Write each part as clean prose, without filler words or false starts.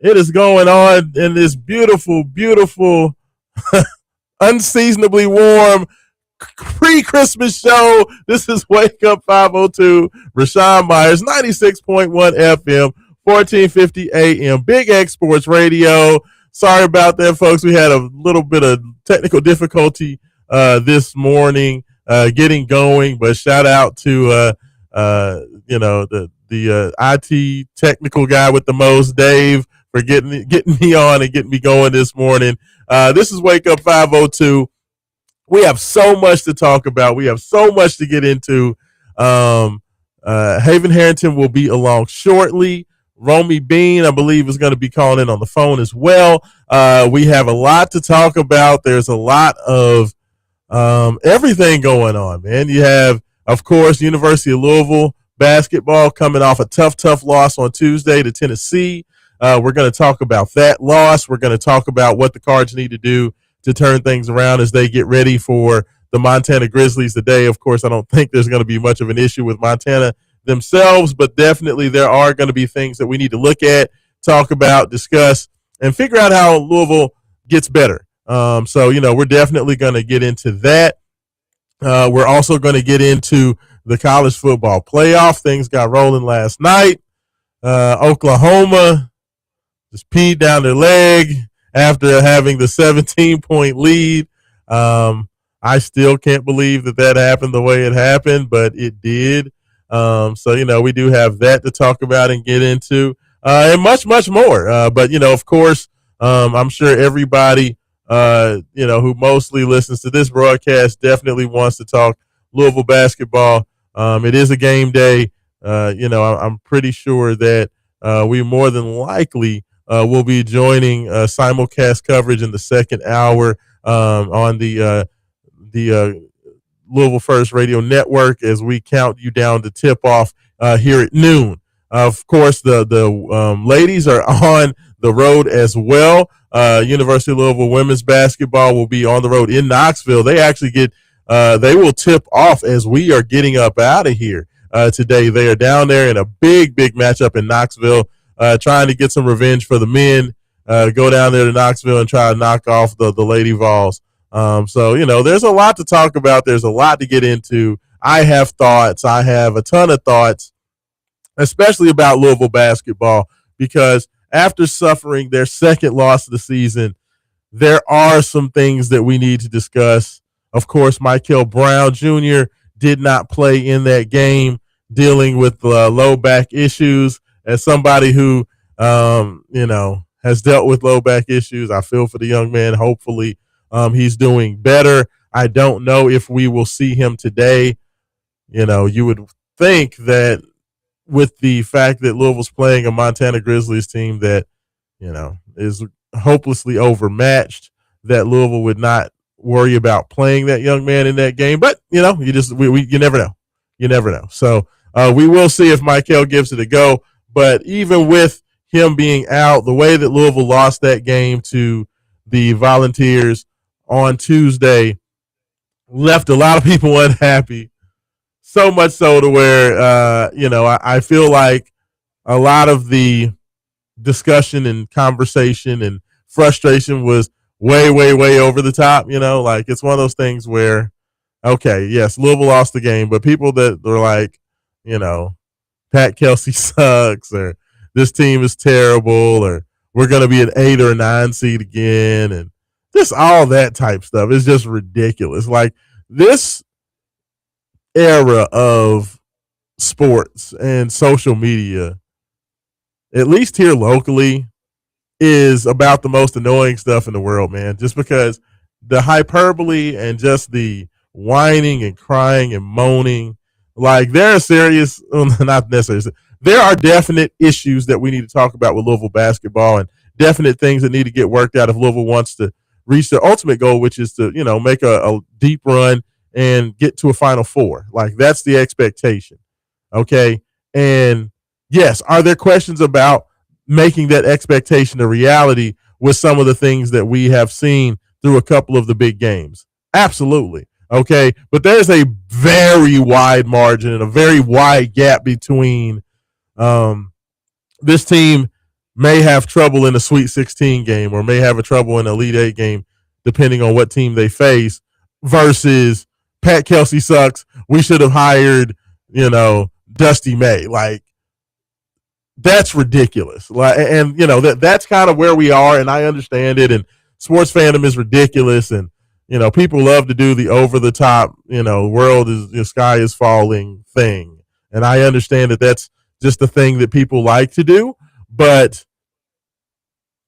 It is going on in this beautiful, beautiful, unseasonably warm pre-Christmas show. This is Wake Up 502. Raashaan Myers, 96.1 FM, 1450 AM. Big X Sports Radio. Sorry about that, folks. We had a little bit of technical difficulty this morning getting going, but shout out to the IT technical guy with the most, Dave, for getting me on and getting me going this morning. This is Wake Up 502. We have so much to talk about. We have so much to get into. Haven Harrington will be along shortly. Romy Bean, I believe, is going to be calling in on the phone as well. We have a lot to talk about. There's a lot of everything going on, man. You have, of course, University of Louisville basketball coming off a tough loss on Tuesday to Tennessee. We're going to talk about that loss. We're going to talk about what the Cards need to do to turn things around as they get ready for the Montana Grizzlies today. Of course, I don't think there's going to be much of an issue with Montana themselves, but definitely there are going to be things that we need to look at, talk about, discuss, and figure out how Louisville gets better. We're definitely going to get into that. We're also going to get into the college football playoff. Things got rolling last night. Oklahoma just peed down their leg after having the 17-point lead. I still can't believe that happened the way it happened, but it did. We do have that to talk about and get into, and much, much more. Of course, I'm sure everybody, who mostly listens to this broadcast definitely wants to talk Louisville basketball. It is a game day. I'm pretty sure that we more than likely will be joining simulcast coverage in the second hour on the Louisville First Radio Network as we count you down to tip off here at noon. Of course, the ladies are on the road as well. University of Louisville women's basketball will be on the road in Knoxville. They actually they will tip off as we are getting up out of here today. They are down there in a big matchup in Knoxville, trying to get some revenge for the men. Go down there to Knoxville and try to knock off the Lady Vols. There's a lot to talk about. There's a lot to get into. I have thoughts. I have a ton of thoughts, especially about Louisville basketball, because after suffering their second loss of the season, there are some things that we need to discuss. Of course, Michael Brown Jr. did not play in that game, dealing with low back issues. As somebody who, has dealt with low back issues, I feel for the young man. Hopefully, he's doing better. I don't know if we will see him today. You would think that with the fact that Louisville's playing a Montana Grizzlies team that, is hopelessly overmatched, that Louisville would not worry about playing that young man in that game. But, you never know. You never know. So we will see if Michael gives it a go. But even with him being out, the way that Louisville lost that game to the Volunteers on Tuesday left a lot of people unhappy. So much so to where, I feel like a lot of the discussion and conversation and frustration was way over the top. It's one of those things where, okay, yes, Louisville lost the game, but people that are like, Pat Kelsey sucks, or this team is terrible, or we're going to be an 8 or a 9 seed again, and just all that type stuff is just ridiculous. Like, this era of sports and social media, at least here locally, is about the most annoying stuff in the world, man. Just because the hyperbole and just the whining and crying and moaning, like, there are serious, not necessarily, there are definite issues that we need to talk about with Louisville basketball, and definite things that need to get worked out if Louisville wants to reach their ultimate goal, which is to, make a deep run and get to a Final Four. Like, that's the expectation. Okay. And yes, are there questions about making that expectation a reality with some of the things that we have seen through a couple of the big games? Absolutely. Okay. But there's a very wide margin and a very wide gap between this team may have trouble in a Sweet 16 game or may have a trouble in an Elite 8 game, depending on what team they face, versus Pat Kelsey sucks. We should have hired, Dusty May. Like, that's ridiculous. Like, and that's kind of where we are, and I understand it. And sports fandom is ridiculous, and people love to do the over the top, world is the sky is falling thing, and I understand that that's just the thing that people like to do, but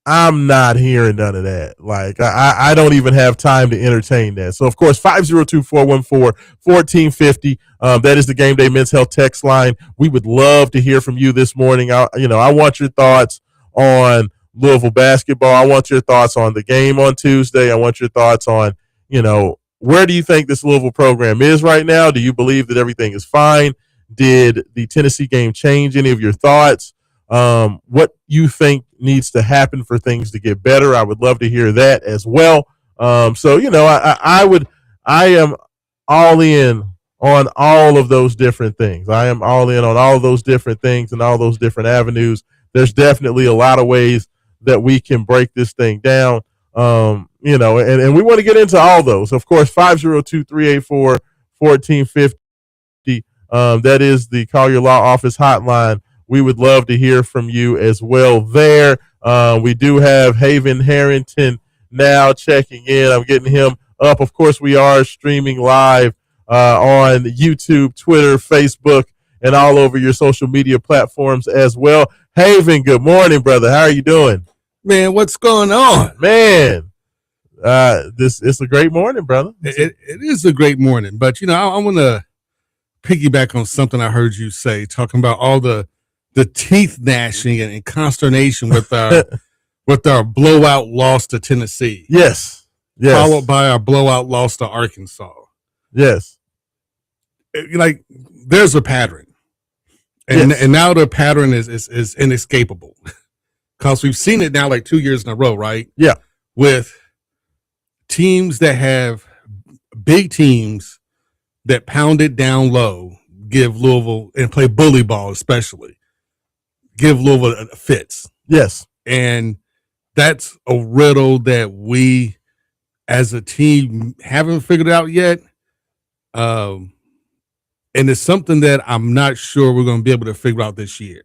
I'm not hearing none of that. Like, I don't even have time to entertain that. So, of course, 502-414-1450. That is the Game Day Men's Health text line. We would love to hear from you this morning. I want your thoughts on Louisville basketball. I want your thoughts on the game on Tuesday. I want your thoughts on, where do you think this Louisville program is right now? Do you believe that everything is fine? Did the Tennessee game change any of your thoughts? What you think needs to happen for things to get better? I would love to hear that as well. I am all in on all of those different things. I am all in on all of those different things and all those different avenues. There's definitely a lot of ways that we can break this thing down. And we want to get into all those. Of course, 502-384-1450. That is the Call Your Law Office hotline. We would love to hear from you as well there. We do have Haven Harrington now checking in. I'm getting him up. Of course, we are streaming live on YouTube, Twitter, Facebook, and all over your social media platforms as well. Haven, good morning, brother. How are you doing? Man, what's going on? Man, it's a great morning, brother. It is a great morning. But, I want to piggyback on something I heard you say, talking about all the teeth gnashing and consternation with our with our blowout loss to Tennessee. Yes. Followed by our blowout loss to Arkansas. Yes. Like, there's a pattern. And now the pattern is inescapable. Because we've seen it now like 2 years in a row, right? Yeah. With teams that have big teams that pound it down low, give Louisville, and play bully ball especially, give Louisville fits. Yes. And that's a riddle that we as a team haven't figured out yet. And it's something that I'm not sure we're going to be able to figure out this year.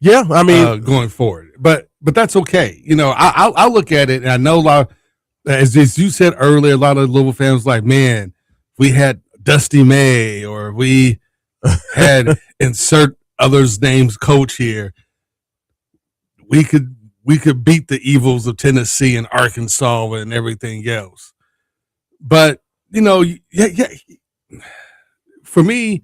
Yeah, I mean, going forward, but that's okay. I look at it, and I know a lot. As you said earlier, a lot of Louisville fans like, man, we had Dusty May, or we had insert others' names coach here. We could beat the evils of Tennessee and Arkansas and everything else. But for me,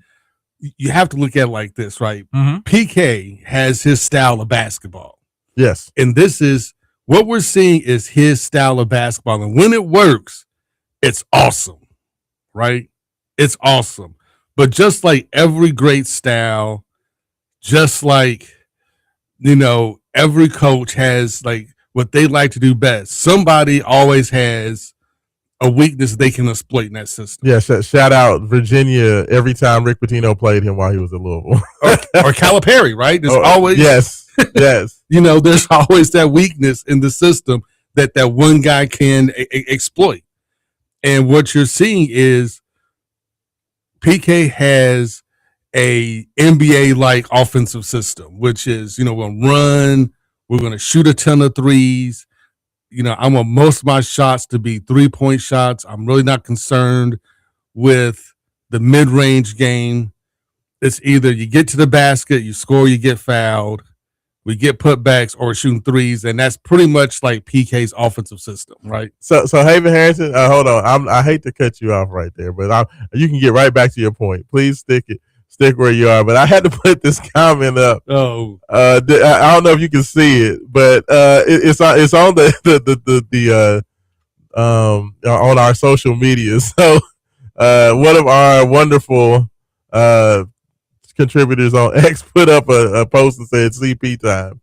you have to look at it like this, right? Mm-hmm. PK has his style of basketball. Yes. And this is what we're seeing is his style of basketball. And when it works, it's awesome, right? It's awesome. But just like every great style, just like, every coach has like what they like to do best. Somebody always has a weakness they can exploit in that system. Yeah, shout out Virginia every time Rick Pitino played him while he was at Louisville. or Calipari, right? There's always yes. There's always that weakness in the system that one guy can exploit. And what you're seeing is PK has a NBA-like offensive system, which is, we're going to run, we're going to shoot a ton of threes. I want most of my shots to be 3-point shots. I'm really not concerned with the mid-range game. It's either you get to the basket, you score, you get fouled, we get putbacks, or shooting threes, and that's pretty much like PK's offensive system, right? So Haven Harrison, hold on. I hate to cut you off right there, but you can get right back to your point. Please stick where you are. But I had to put this comment up. Oh, I don't know if you can see it, but it's on the on our social media. So one of our wonderful contributors on X put up a post and said CP time,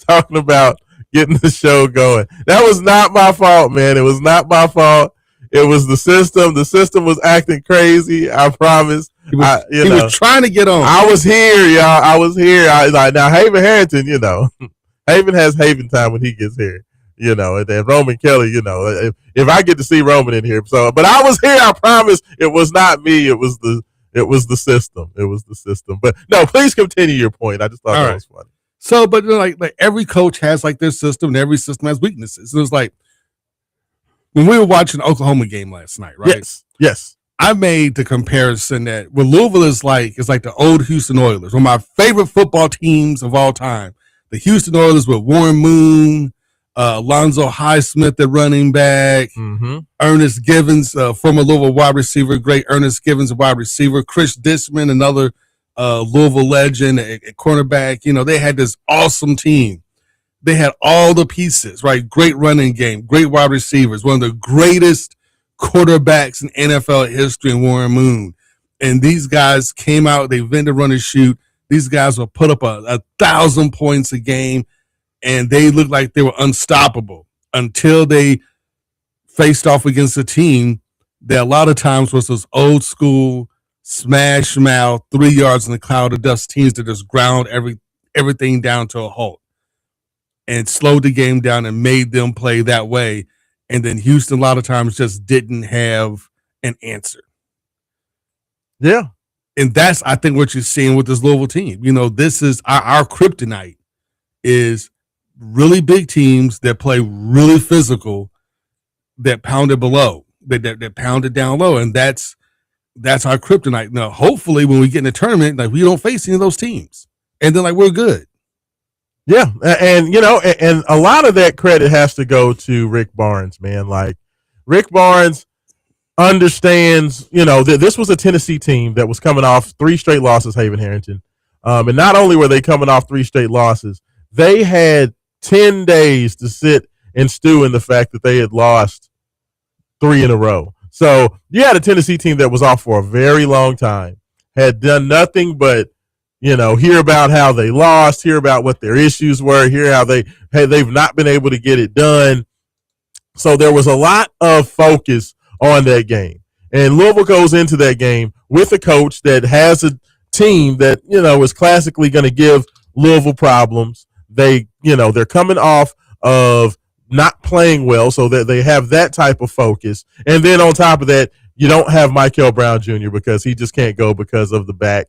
talking about getting the show going. That was not my fault, man. It was not my fault. It was the system. The system was acting crazy. I promise. You he was know, trying to get on. I was here, y'all. I was here. I like now Haven Harrington. You know, Haven has Haven time when he gets here. You know, and then Roman Kelly. You know, if I get to see Roman in here, so but I was here. I promise. It was not me. It was the system. It was the system. But no, please continue your point. I just thought that was funny. So, but like every coach has like their system, and every system has weaknesses. So it's like when we were watching the Oklahoma game last night, right? Yes. I made the comparison that what Louisville is like the old Houston Oilers, one of my favorite football teams of all time. The Houston Oilers with Warren Moon, Alonzo Highsmith at running back, Ernest Givens, former Louisville wide receiver, great Ernest Givens, wide receiver, Chris Dishman, another Louisville legend at cornerback. You know, they had this awesome team. They had all the pieces, right? Great running game, great wide receivers, one of the greatest quarterbacks in NFL history in Warren Moon. And these guys came out, they went to run and shoot. These guys will put up 1,000 points a game, and they looked like they were unstoppable until they faced off against a team that a lot of times was those old school smash mouth 3 yards in the cloud of dust teams that just ground everything down to a halt and slowed the game down and made them play that way. And then Houston a lot of times just didn't have an answer. Yeah. And that's, I think, what you're seeing with this Louisville team. You know, this is our kryptonite is really big teams that play really physical, that pound it below, that pound it down low. And that's our kryptonite. Now, hopefully when we get in the tournament, like we don't face any of those teams. And then like we're good. Yeah, and you know, and a lot of that credit has to go to Rick Barnes, man. Like Rick Barnes understands, you know, that this was a Tennessee team that was coming off 3 straight losses, Haven Harrington. And not only were they coming off 3 straight losses, they had 10 days to sit and stew in the fact that they had lost 3 in a row. So you had a Tennessee team that was off for a very long time, had done nothing but, you know, hear about how they lost, hear about what their issues were, hear how they've not been able to get it done. So there was a lot of focus on that game. And Louisville goes into that game with a coach that has a team that, you know, is classically going to give Louisville problems. They, you know, they're coming off of not playing well, so that they have that type of focus. And then on top of that, you don't have Michael Brown Jr. because he just can't go because of the back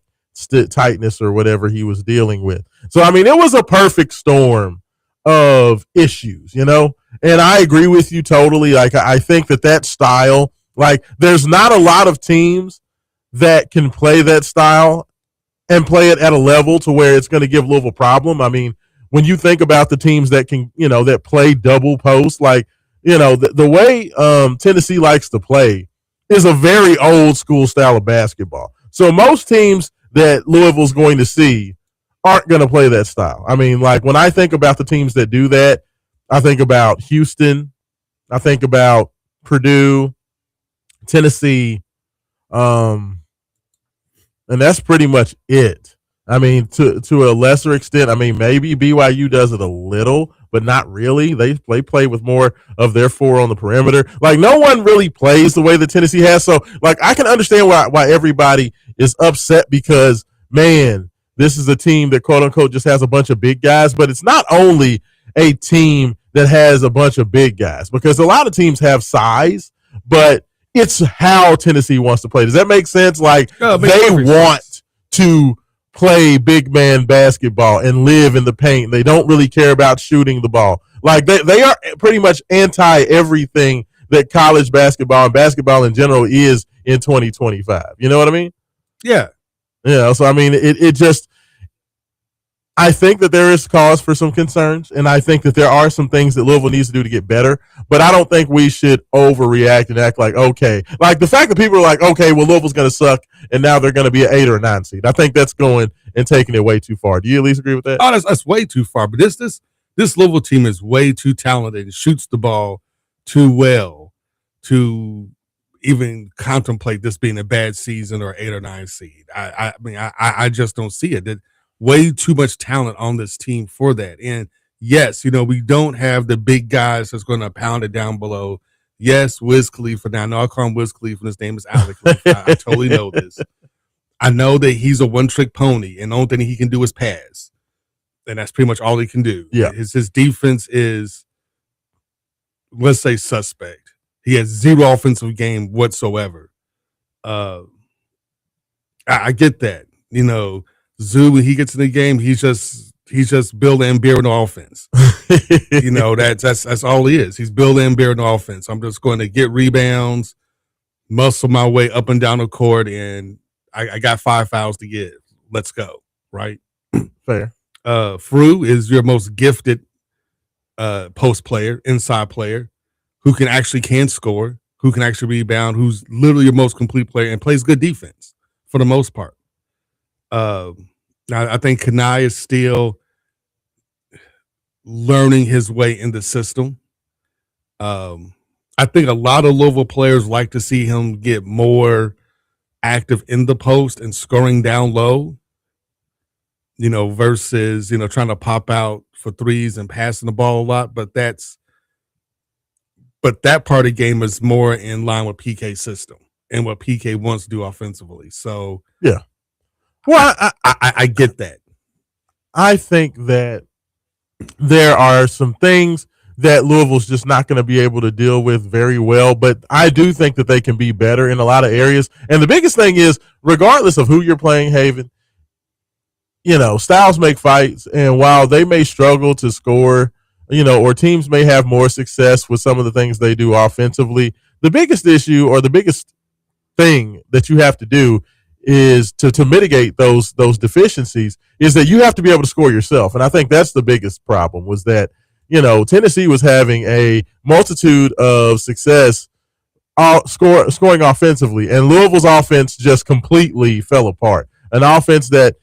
tightness or whatever he was dealing with. So, I mean, it was a perfect storm of issues, you know? And I agree with you totally. Like, I think that style, like, there's not a lot of teams that can play that style and play it at a level to where it's going to give Louisville a problem. I mean, when you think about the teams that can, you know, that play double post, like, you know, the way Tennessee likes to play is a very old school style of basketball. So most teams that Louisville's going to see aren't going to play that style. I mean, like when I think about the teams that do that, I think about Houston, I think about Purdue, Tennessee, and that's pretty much it. I mean, to a lesser extent, I mean, maybe BYU does it a little, but not really. They play with more of their 4 on the perimeter. Like, no one really plays the way that Tennessee has. So, like, I can understand why everybody is upset because, man, this is a team that, quote unquote, just has a bunch of big guys. But it's not only a team that has a bunch of big guys, because a lot of teams have size, but it's how Tennessee wants to play. Does that make sense? Like, they want to play big man basketball and live in the paint. They don't really care about shooting the ball. Like, they are pretty much anti everything that college basketball and basketball in general is in 2025. You know what I mean? Yeah. Yeah. So, I mean, it just, I think that there is cause for some concerns, and I think that there are some things that Louisville needs to do to get better, but I don't think we should overreact and act like, okay, like the fact that people are like, okay, well, Louisville's going to suck, and now they're going to be an 8 or a 9 seed. I think that's going and taking it way too far. Do you at least agree with that? Oh, that's way too far. But this Louisville team is way too talented and shoots the ball too well to even contemplate this being a bad season or 8 or 9 seed. I mean, I just don't see it. That way too much talent on this team for that. And yes, you know, we don't have the big guys that's going to pound it down below. Yes, Wiz Khalifa. Now, I know I call him Wiz Khalifa, and his name is Alec. I totally know this. I know that he's a one-trick pony, and the only thing he can do is pass, and that's pretty much all he can do. Yeah. His defense is, let's say, suspect. He has zero offensive game whatsoever. Uh, I get that. Zoo, when he gets in the game, he's just Bill and Beer no offense. That's all he is. He's Bill and Beer no offense. I'm just going to get rebounds, muscle my way up and down the court, and I got 5 fouls to give. Let's go. Right. Fair. Fru is your most gifted post player, inside player, who can score, who can actually rebound, who's literally your most complete player and plays good defense for the most part. I think Kanai is still learning his way in the system. I think a lot of Louisville players like to see him get more active in the post and scoring down low, versus, trying to pop out for threes and passing the ball a lot. But that part of the game is more in line with PK's system and what PK wants to do offensively. So yeah. Well, I get that. I think that there are some things that Louisville's just not going to be able to deal with very well, but I do think that they can be better in a lot of areas. And the biggest thing is, regardless of who you're playing, Haven, styles make fights, and while they may struggle to score, or teams may have more success with some of the things they do offensively, the biggest issue or the biggest thing that you have to do is to mitigate those deficiencies is that you have to be able to score yourself. And I think that's the biggest problem was that, Tennessee was having a multitude of success scoring offensively, and Louisville's offense just completely fell apart. An offense that,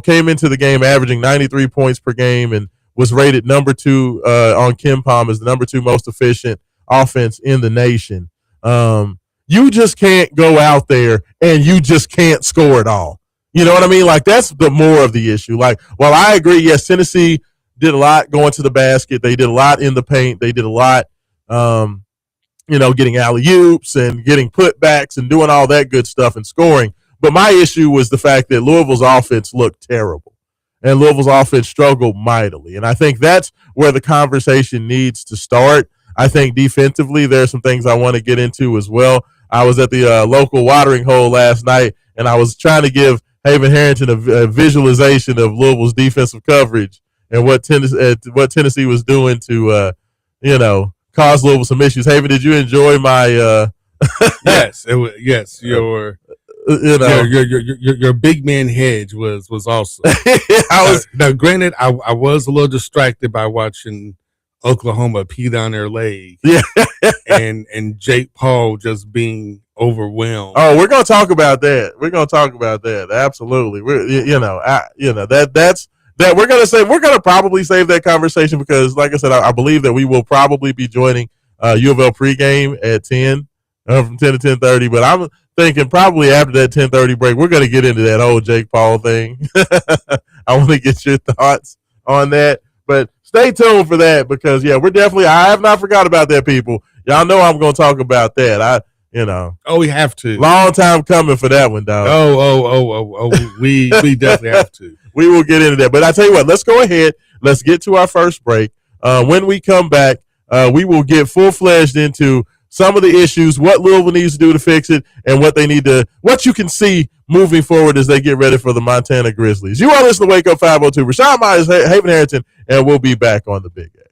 came into the game averaging 93 points per game and was rated number 2 on KenPom as the number 2 most efficient offense in the nation. You just can't go out there and you just can't score it all. You know what I mean? Like, that's the more of the issue. Like, while I agree, yes, Tennessee did a lot going to the basket. They did a lot in the paint. They did a lot, getting alley-oops and getting putbacks and doing all that good stuff and scoring. But my issue was the fact that Louisville's offense looked terrible. And Louisville's offense struggled mightily. And I think that's where the conversation needs to start. I think defensively, there are some things I want to get into as well. I was at the local watering hole last night, and I was trying to give Haven Harrington a visualization of Louisville's defensive coverage and what Tennessee was doing to, cause Louisville some issues. Haven, did you enjoy my? Yes, it was. Yes, your big man hedge was awesome. Now, granted, I was a little distracted by watching Oklahoma pee down their leg. Yeah. and Jake Paul just being overwhelmed. Oh, we're gonna talk about that. Absolutely. That's that. We're gonna probably save that conversation because, like I said, I believe that we will probably be joining U of L pregame at 10 from 10 to 10:30. But I'm thinking probably after that 10:30 break, we're gonna get into that whole Jake Paul thing. I want to get your thoughts on that. But stay tuned for that because, I have not forgot about that, people. Y'all know I'm going to talk about that. Oh, we have to. Long time coming for that one, dog. We definitely have to. We will get into that. But I tell you what, let's go ahead. Let's get to our first break. When we come back, we will get full-fledged into some of the issues, what Louisville needs to do to fix it, and what you can see moving forward as they get ready for the Montana Grizzlies. You are listening to Wake Up 502. Raashaan Myers, Haven Harrington, and we'll be back on the Big X.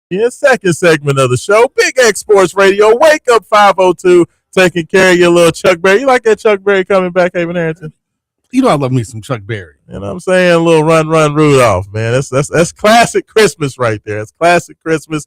Yeah, second segment of the show, Big X Sports Radio. Wake up 502, taking care of your little Chuck Berry. You like that Chuck Berry coming back, Haven Harrington? You know I love me some Chuck Berry. You know what I'm saying? A little run, run, Rudolph, man. That's classic Christmas right there. That's classic Christmas.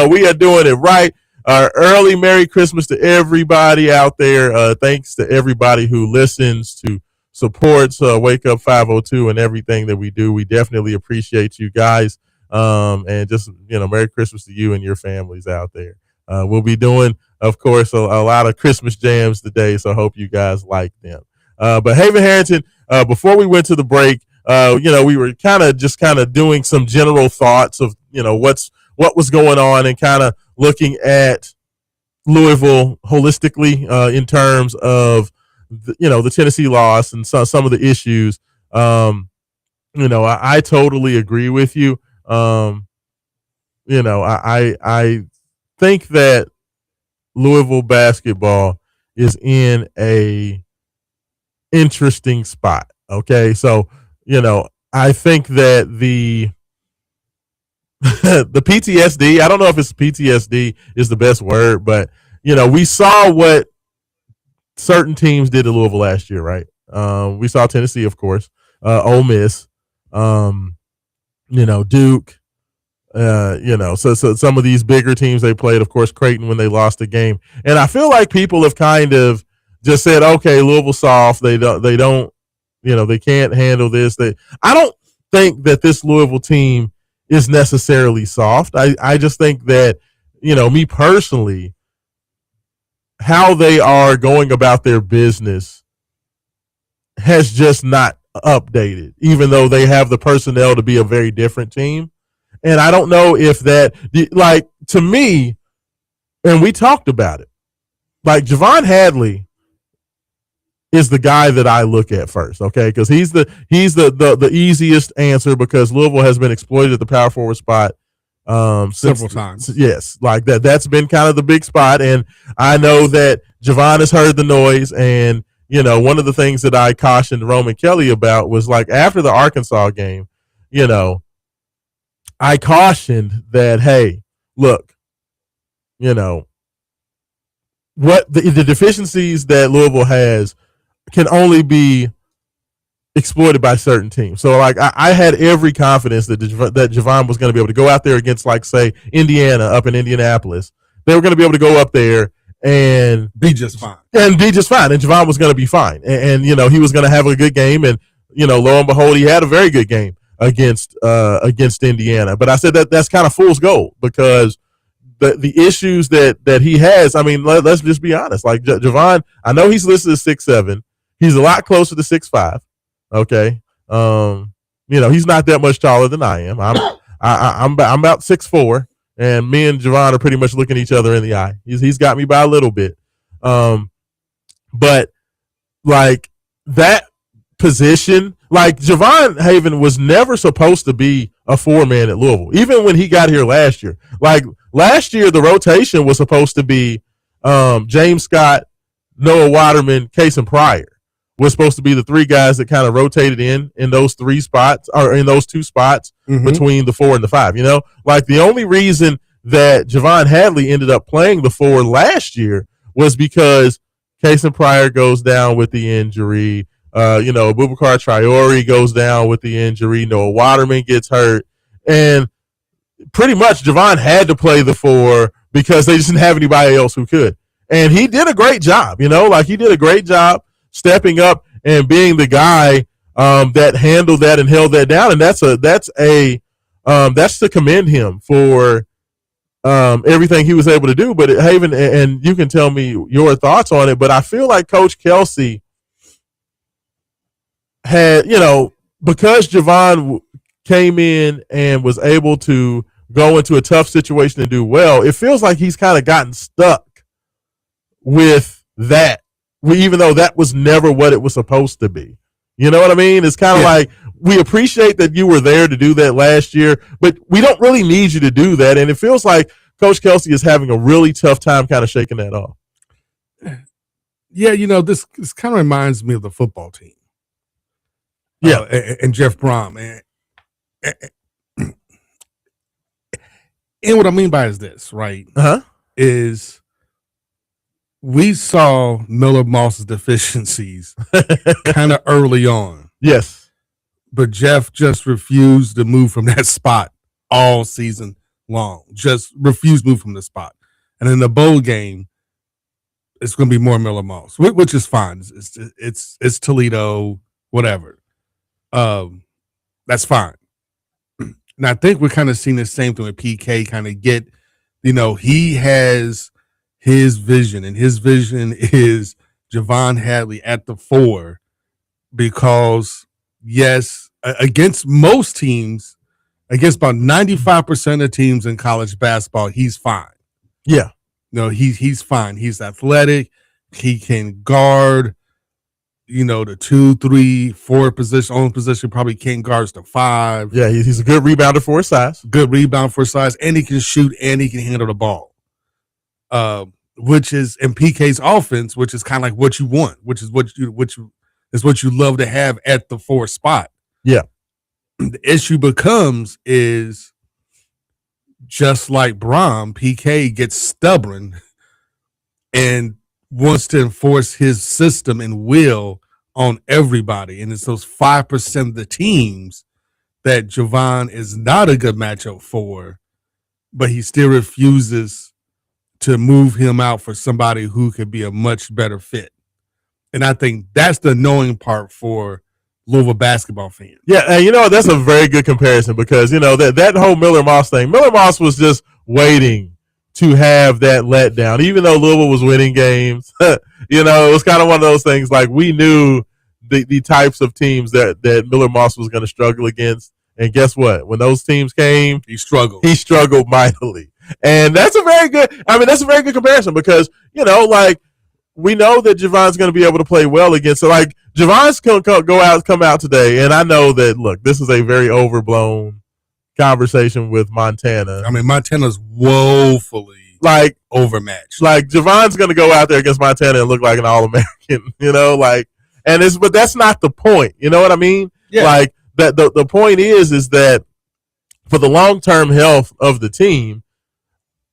We are doing it right. Early Merry Christmas to everybody out there. Thanks to everybody who listens, to supports Wake Up 502 and everything that we do. We definitely appreciate you guys. And just, Merry Christmas to you and your families out there. We'll be doing, of course, a lot of Christmas jams today, so I hope you guys like them. But Haven Harrington, before we went to the break, we were kind of doing some general thoughts of, what was going on and kind of looking at Louisville holistically in terms of, the Tennessee loss and some of the issues. I totally agree with you. I think that Louisville basketball is in a interesting spot. Okay, so I think that the the PTSD. I don't know if it's PTSD is the best word, but we saw what certain teams did to Louisville last year, right? We saw Tennessee, of course, Ole Miss, Duke. So some of these bigger teams they played, of course, Creighton when they lost the game, and I feel like people have kind of just said, okay, Louisville soft. They don't, they can't handle this. I don't think that this Louisville team is necessarily soft. I just think that, me personally, how they are going about their business has just not updated, even though they have the personnel to be a very different team. And I don't know if that, like, to me, and we talked about it, like Javon Hadley is the guy that I look at first, okay? Because he's the easiest answer because Louisville has been exploited at the power forward spot several times. Yes, like that. That's been kind of the big spot, and I know that Javon has heard the noise. And one of the things that I cautioned Roman Kelly about was, like, after the Arkansas game, I cautioned that, hey, look, what the deficiencies that Louisville has can only be exploited by certain teams. So, like, I had every confidence that Javon was going to be able to go out there against, like, say, Indiana up in Indianapolis. They were going to be able to go up there and be just fine. And Javon was going to be fine. And he was going to have a good game. And, lo and behold, he had a very good game against Indiana. But I said that's kind of fool's gold because the issues that he has, I mean, let's just be honest. Like, Javon, I know he's listed as 6'7". He's a lot closer to 6'5". Okay. He's not that much taller than I am. I'm about 6'4", and me and Javon are pretty much looking each other in the eye. He's got me by a little bit. But like that position, like Javon Haven was never supposed to be a 4-man at Louisville, even when he got here last year. Like last year, the rotation was supposed to be James Scott, Noah Waterman, Case and Pryor was supposed to be the three guys that kind of rotated in those three spots or in those two spots between the 4 and the 5. Like the only reason that Javon Hadley ended up playing the 4 last year was because Case and Pryor goes down with the injury. Boubacar Traore goes down with the injury. Noah Waterman gets hurt. And pretty much Javon had to play the 4 because they just didn't have anybody else who could. And he did a great job, he did a great job stepping up and being the guy that handled that and held that down. And that's to commend him for everything he was able to do. But Haven, and you can tell me your thoughts on it, but I feel like Coach Kelsey had, because Javon came in and was able to go into a tough situation and do well, it feels like he's kind of gotten stuck with that, even though that was never what it was supposed to be. You know what I mean? It's kind of like, we appreciate that you were there to do that last year, but we don't really need you to do that. And it feels like Coach Kelsey is having a really tough time kind of shaking that off. Yeah, this kind of reminds me of the football team. Yeah. And Jeff Brom. And what I mean by is this, right? Uh Is we saw Miller Moss's deficiencies huh. kind of early on, Yes. but Jeff just refused to move from that spot all season long. Just refused to move from the spot. And in the bowl game, it's going to be more Miller Moss, which is fine. It's Toledo, whatever. That's fine. And I think we're kind of seeing the same thing with PK. Kind of get, he has his vision, and his vision is Javon Hadley at the 4, because yes, against most teams, against about 95% of teams in college basketball, he's fine. Yeah. No, he's fine. He's athletic. He can guard, the 2, 3, 4 position. Only position probably can't guard the 5. Yeah, he's a good rebounder for his size. Good rebound for his size, and he can shoot and he can handle the ball. Which is in PK's offense, which is kind of like what you want, which is what you love to have at the 4 spot. Yeah. The issue becomes is just like Brom, PK gets stubborn and wants to enforce his system and will on everybody. And it's those 5% of the teams that Javon is not a good matchup for, but he still refuses to move him out for somebody who could be a much better fit. And I think that's the annoying part for Louisville basketball fans. Yeah, and that's a very good comparison, because that whole Miller Moss thing. Miller Moss was just waiting to have that letdown, even though Louisville was winning games. It was kind of one of those things. Like, we knew the types of teams that Miller Moss was going to struggle against, and guess what? When those teams came, he struggled. He struggled mightily, and that's a very good comparison, because we know that Javon's going to be able to play well against. So, like, Javon's going to come out today, and I know that, look, this is a very overblown conversation with Montana. I mean, Montana's woefully overmatched. Like, Javon's going to go out there against Montana and look like an All-American, but that's not the point. You know what I mean? Yeah. Like, that the point is that for the long-term health of the team,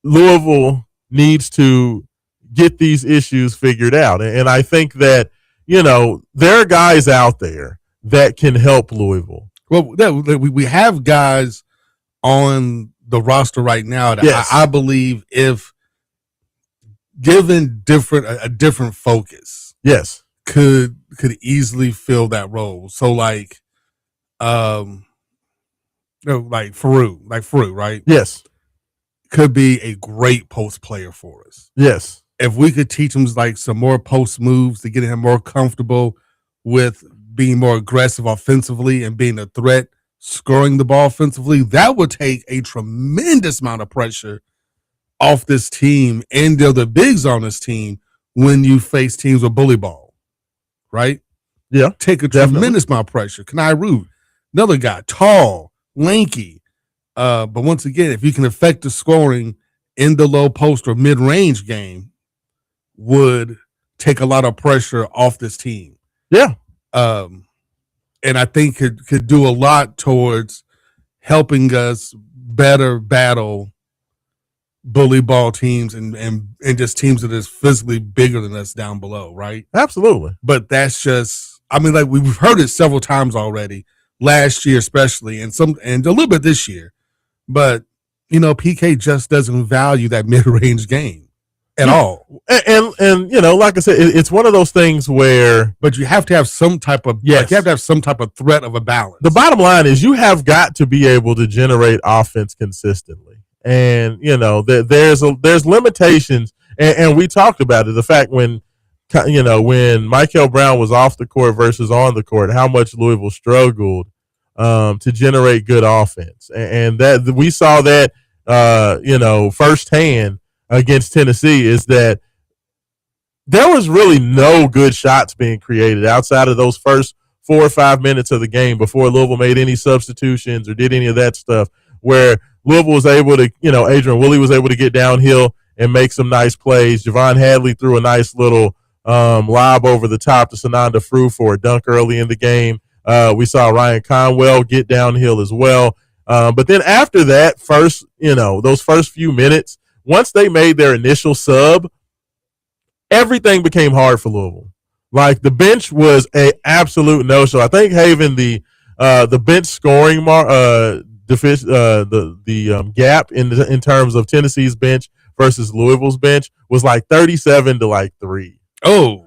Louisville needs to get these issues figured out. And I think that, there are guys out there that can help Louisville. Well, we have guys on the roster right now that yes. I believe, if given a different focus, yes, could easily fill that role. So like Farouk, right? Yes. Could be a great post player for us. Yes. If we could teach him some more post moves to get him more comfortable with being more aggressive offensively and being a threat, scoring the ball offensively, that would take a tremendous amount of pressure off this team and the other bigs on this team when you face teams with bully ball, right? Yeah. Take a tremendous amount of pressure. Kenai Root, another guy, tall, lanky. But once again, if you can affect the scoring in the low post or mid-range game, would take a lot of pressure off this team. Yeah. And I think could do a lot towards helping us better battle bully ball teams and just teams that is physically bigger than us down below, right? Absolutely. But that's just, we've heard it several times already, last year especially, and a little bit this year. But, PK just doesn't value that mid-range game at all. And like I said, it's one of those things where, but you have to have some type of you have to have some type of threat of a balance. The bottom line is you have got to be able to generate offense consistently, and there's limitations, and we talked about it. The fact when Michael Brown was off the court versus on the court, how much Louisville struggled to generate good offense, and that we saw that firsthand against Tennessee, is that there was really no good shots being created outside of those first 4 or 5 minutes of the game before Louisville made any substitutions or did any of that stuff, where Louisville was able to, Adrian Woolley was able to get downhill and make some nice plays. Javon Hadley threw a nice little lob over the top to Sananda Frew for a dunk early in the game. We saw Ryan Conwell get downhill as well. But then after that, those first few minutes, once they made their initial sub, everything became hard for Louisville. Like the bench was a absolute no show. I think Haven the bench scoring gap in terms of Tennessee's bench versus Louisville's bench was like 37 to like 3. Oh.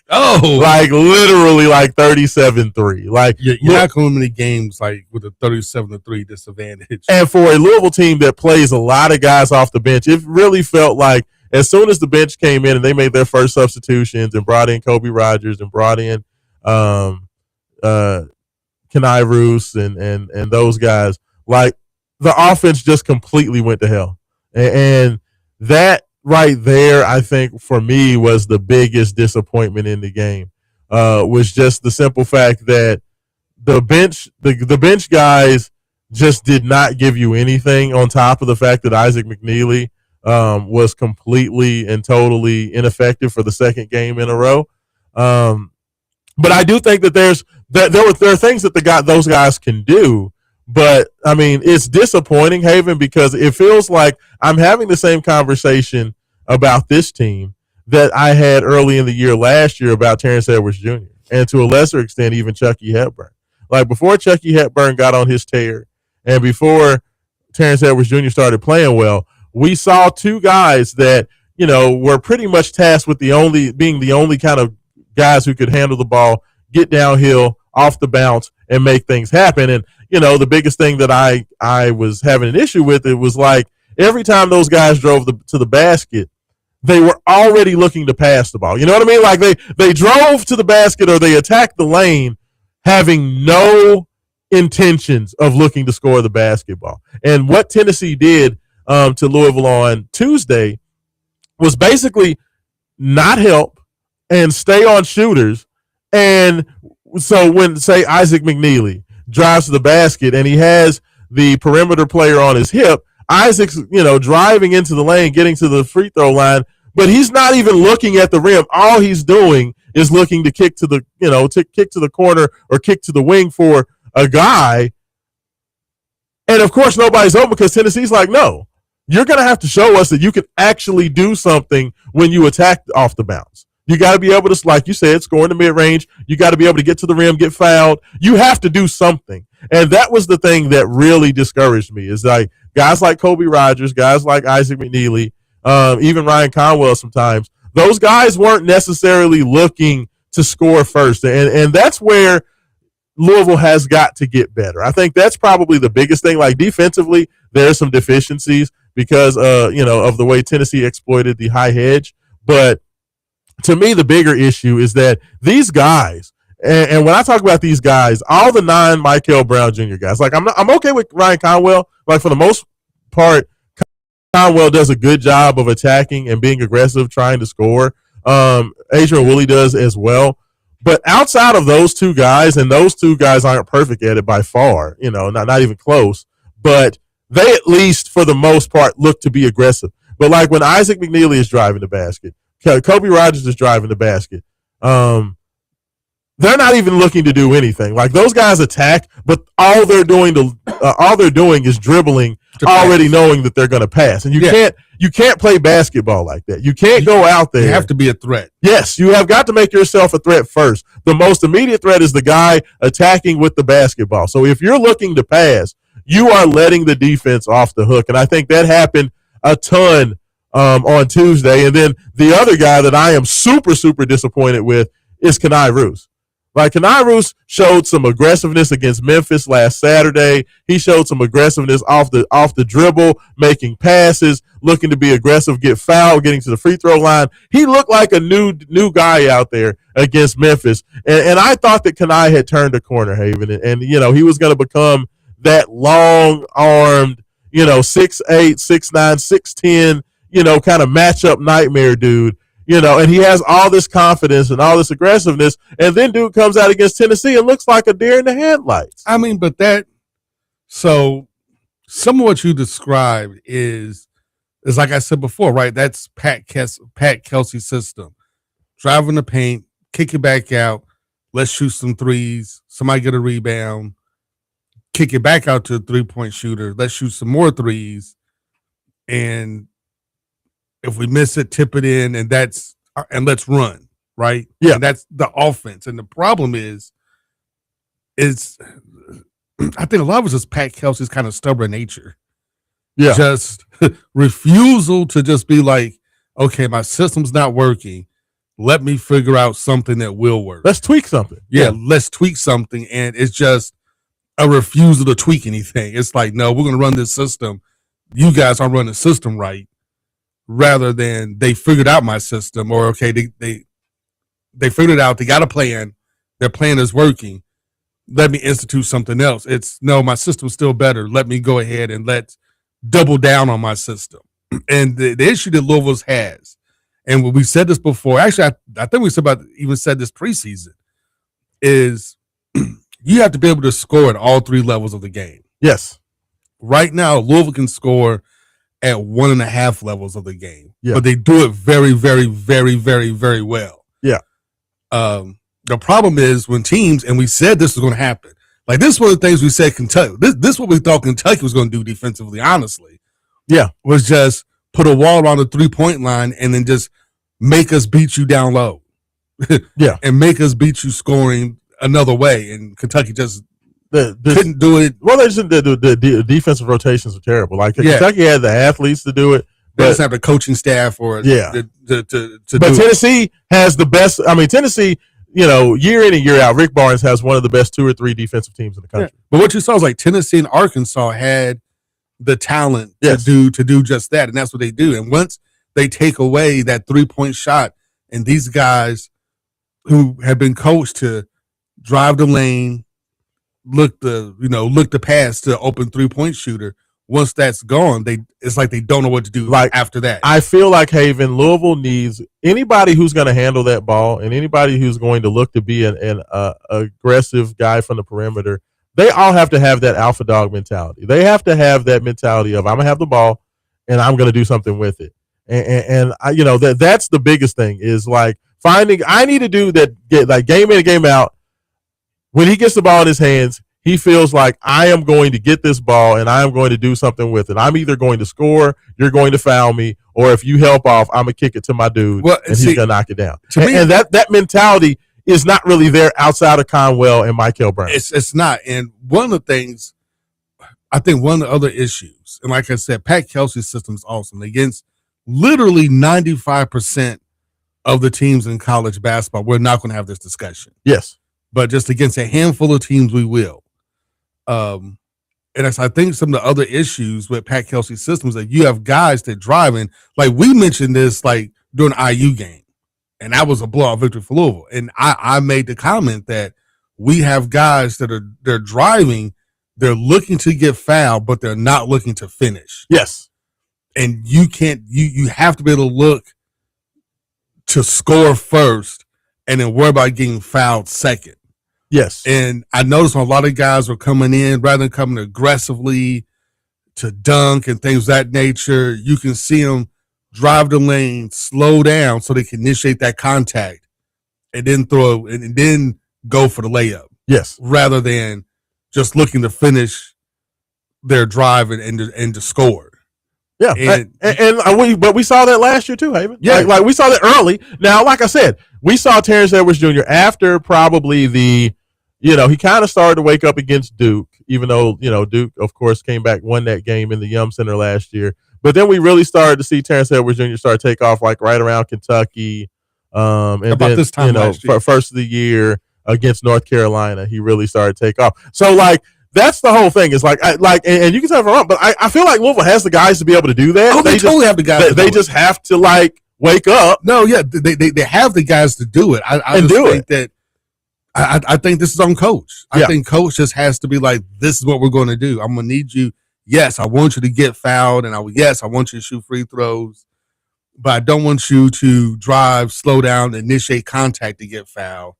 Like literally like 37-3. Like you're not going to many games like with a 37-3 disadvantage. And for a Louisville team that plays a lot of guys off the bench, it really felt like as soon as the bench came in and they made their first substitutions and brought in Kobe Rogers and brought in Kenai Roos and those guys, like the offense just completely went to hell. And that right there, I think for me was the biggest disappointment in the game. Was just the simple fact that the bench guys just did not give you anything on top of the fact that Isaac McNeely was completely and totally ineffective for the second game in a row. But I do think that there are things that those guys can do. But I mean, it's disappointing, Haven, because it feels like I'm having the same conversation about this team that I had early in the year last year about Terrence Edwards Jr. and to a lesser extent even Chucky Hepburn. Like before Chucky Hepburn got on his tear and before Terrence Edwards Jr. started playing well, we saw two guys that, were pretty much tasked with being the only kind of guys who could handle the ball, get downhill, off the bounce, and make things happen. And, the biggest thing that I was having an issue with, it was like every time those guys drove to the basket, they were already looking to pass the ball. You know what I mean? Like they drove to the basket or they attacked the lane having no intentions of looking to score the basketball. And what Tennessee did to Louisville on Tuesday was basically not help and stay on shooters. And so when, say, Isaac McNeely drives to the basket and he has the perimeter player on his hip, Isaac's, driving into the lane, getting to the free throw line, but he's not even looking at the rim. All he's doing is looking to kick to the, kick to the corner or kick to the wing for a guy. And of course, nobody's open because Tennessee's like, no, you're going to have to show us that you can actually do something when you attack off the bounce. You got to be able to, like you said, score in the mid-range. You got to be able to get to the rim, get fouled. You have to do something. And that was the thing that really discouraged me is like guys like Kobe Rogers, guys like Isaac McNeely, even Ryan Conwell sometimes. Those guys weren't necessarily looking to score first. And that's where Louisville has got to get better. I think that's probably the biggest thing. Like defensively, there are some deficiencies because, of the way Tennessee exploited the high hedge. But to me, the bigger issue is that these guys, and when I talk about these guys, all the non-Michael Brown Jr. guys, like I'm okay with Ryan Conwell. Like for the most part, Conwell does a good job of attacking and being aggressive, trying to score. Adrian Woolley does as well. But outside of those two guys, and those two guys aren't perfect at it by far, not even close, but they at least for the most part look to be aggressive. But like when Isaac McNeely is driving the basket, Kobe Rogers is driving the basket. They're not even looking to do anything. Like those guys attack, but all they're doing is dribbling, already knowing that they're going to pass. And you can't play basketball like that. You can't go out there. You have to be a threat. Yes, you have got to make yourself a threat first. The most immediate threat is the guy attacking with the basketball. So if you're looking to pass, you are letting the defense off the hook. And I think that happened a ton on Tuesday. And then the other guy that I am super, super disappointed with is Kenai Roos. Like Kenai Roos showed some aggressiveness against Memphis last Saturday. He showed some aggressiveness off the dribble, making passes, looking to be aggressive, get fouled, getting to the free throw line. He looked like a new guy out there against Memphis. And I thought that Kenai had turned a corner, Haven. And he was going to become that long-armed, 6'8", 6'9", 6'10", kind of matchup nightmare dude, and he has all this confidence and all this aggressiveness, and then dude comes out against Tennessee and looks like a deer in the headlights. I mean, but so some of what you described is like I said before, right? That's Pat Kelsey's system. Drive in the paint, kick it back out, let's shoot some threes, somebody get a rebound, kick it back out to a 3-point shooter. Let's shoot some more threes. And if we miss it, tip it in, and let's run, right? Yeah. And that's the offense. And the problem is I think a lot of us is Pat Kelsey's kind of stubborn nature. Yeah. Just refusal to just be like, okay, my system's not working. Let me figure out something that will work. Let's tweak something. Yeah, let's tweak something. And it's just a refusal to tweak anything. It's like, no, we're going to run this system. You guys aren't running the system right. Rather than they figured out my system, or okay, they figured it out. They got a plan. Their plan is working. Let me institute something else. It's no, my system's still better. Let me go ahead and let's double down on my system. And the issue that Louisville has, and we said this before, actually, I think we even said this preseason, is you have to be able to score at all three levels of the game. Yes. Right now, Louisville can score at 1.5 levels of the game, yeah. but they do it very, very, very, very, very well. Yeah. The problem is when teams, and we said this was going to happen, like this is one of the things we said Kentucky, this is what we thought Kentucky was going to do defensively, honestly. Yeah. Was just put a wall around the 3-point line and then just make us beat you down low. Yeah. And make us beat you scoring another way. And Kentucky just couldn't do it. Well, the defensive rotations are terrible. Like Kentucky had the athletes to do it. They just have the coaching staff or to but Tennessee has the best. I mean, Tennessee, year in and year out, Rick Barnes has one of the best 2 or 3 defensive teams in the country. Yeah. But what you saw is like Tennessee and Arkansas had the talent to do just that, and that's what they do. And once they take away that 3-point shot, and these guys who have been coached to drive the lane, look the pass to open 3-point shooter. Once that's gone, it's like they don't know what to do after that. I feel like Haven, Louisville needs anybody who's going to handle that ball and anybody who's going to look to be an aggressive guy from the perimeter. They all have to have that alpha dog mentality. They have to have that mentality of I'm going to have the ball and I'm going to do something with it. And that's the biggest thing is like finding. I need to do that. Get like game in and game out. When he gets the ball in his hands, he feels like I am going to get this ball and I am going to do something with it. I'm either going to score, you're going to foul me, or if you help off, I'm going to kick it to my dude and he's going to knock it down. And that mentality is not really there outside of Conwell and Michael Brown. It's not. And one of the things, I think one of the other issues, and like I said, Pat Kelsey's system is awesome. Against literally 95% of the teams in college basketball, we're not going to have this discussion. Yes. But just against a handful of teams, we will. And I think some of the other issues with Pat Kelsey's system is that you have guys that drive in. Like we mentioned this like during the IU game, and that was a blowout victory for Louisville. And I made the comment that we have guys that they're driving, they're looking to get fouled, but they're not looking to finish. Yes. And you have to be able to look to score first and then worry about getting fouled second. Yes. And I noticed a lot of guys were coming in rather than coming aggressively to dunk and things of that nature. You can see them drive the lane, slow down so they can initiate that contact and then then go for the layup. Yes. Rather than just looking to finish their drive and to score. Yeah, but we saw that last year too, Haven. Yeah, like we saw that early. Now, like I said, we saw Terrence Edwards Jr. after probably he kind of started to wake up against Duke, even though Duke, of course, came back, won that game in the Yum Center last year. But then we really started to see Terrence Edwards Jr. start to take off, like right around Kentucky, and about then this time last year. First of the year against North Carolina, he really started to take off. So like. That's the whole thing. It's and you can tell if I'm wrong, but I feel like Louisville has the guys to be able to do that. Oh, they totally have the guys. They just have to wake up. No, yeah, they have the guys to do it. I think this is on coach. I think coach just has to be like, this is what we're going to do. I'm going to need you. Yes, I want you to get fouled, and I want you to shoot free throws, but I don't want you to drive, slow down, initiate contact to get fouled.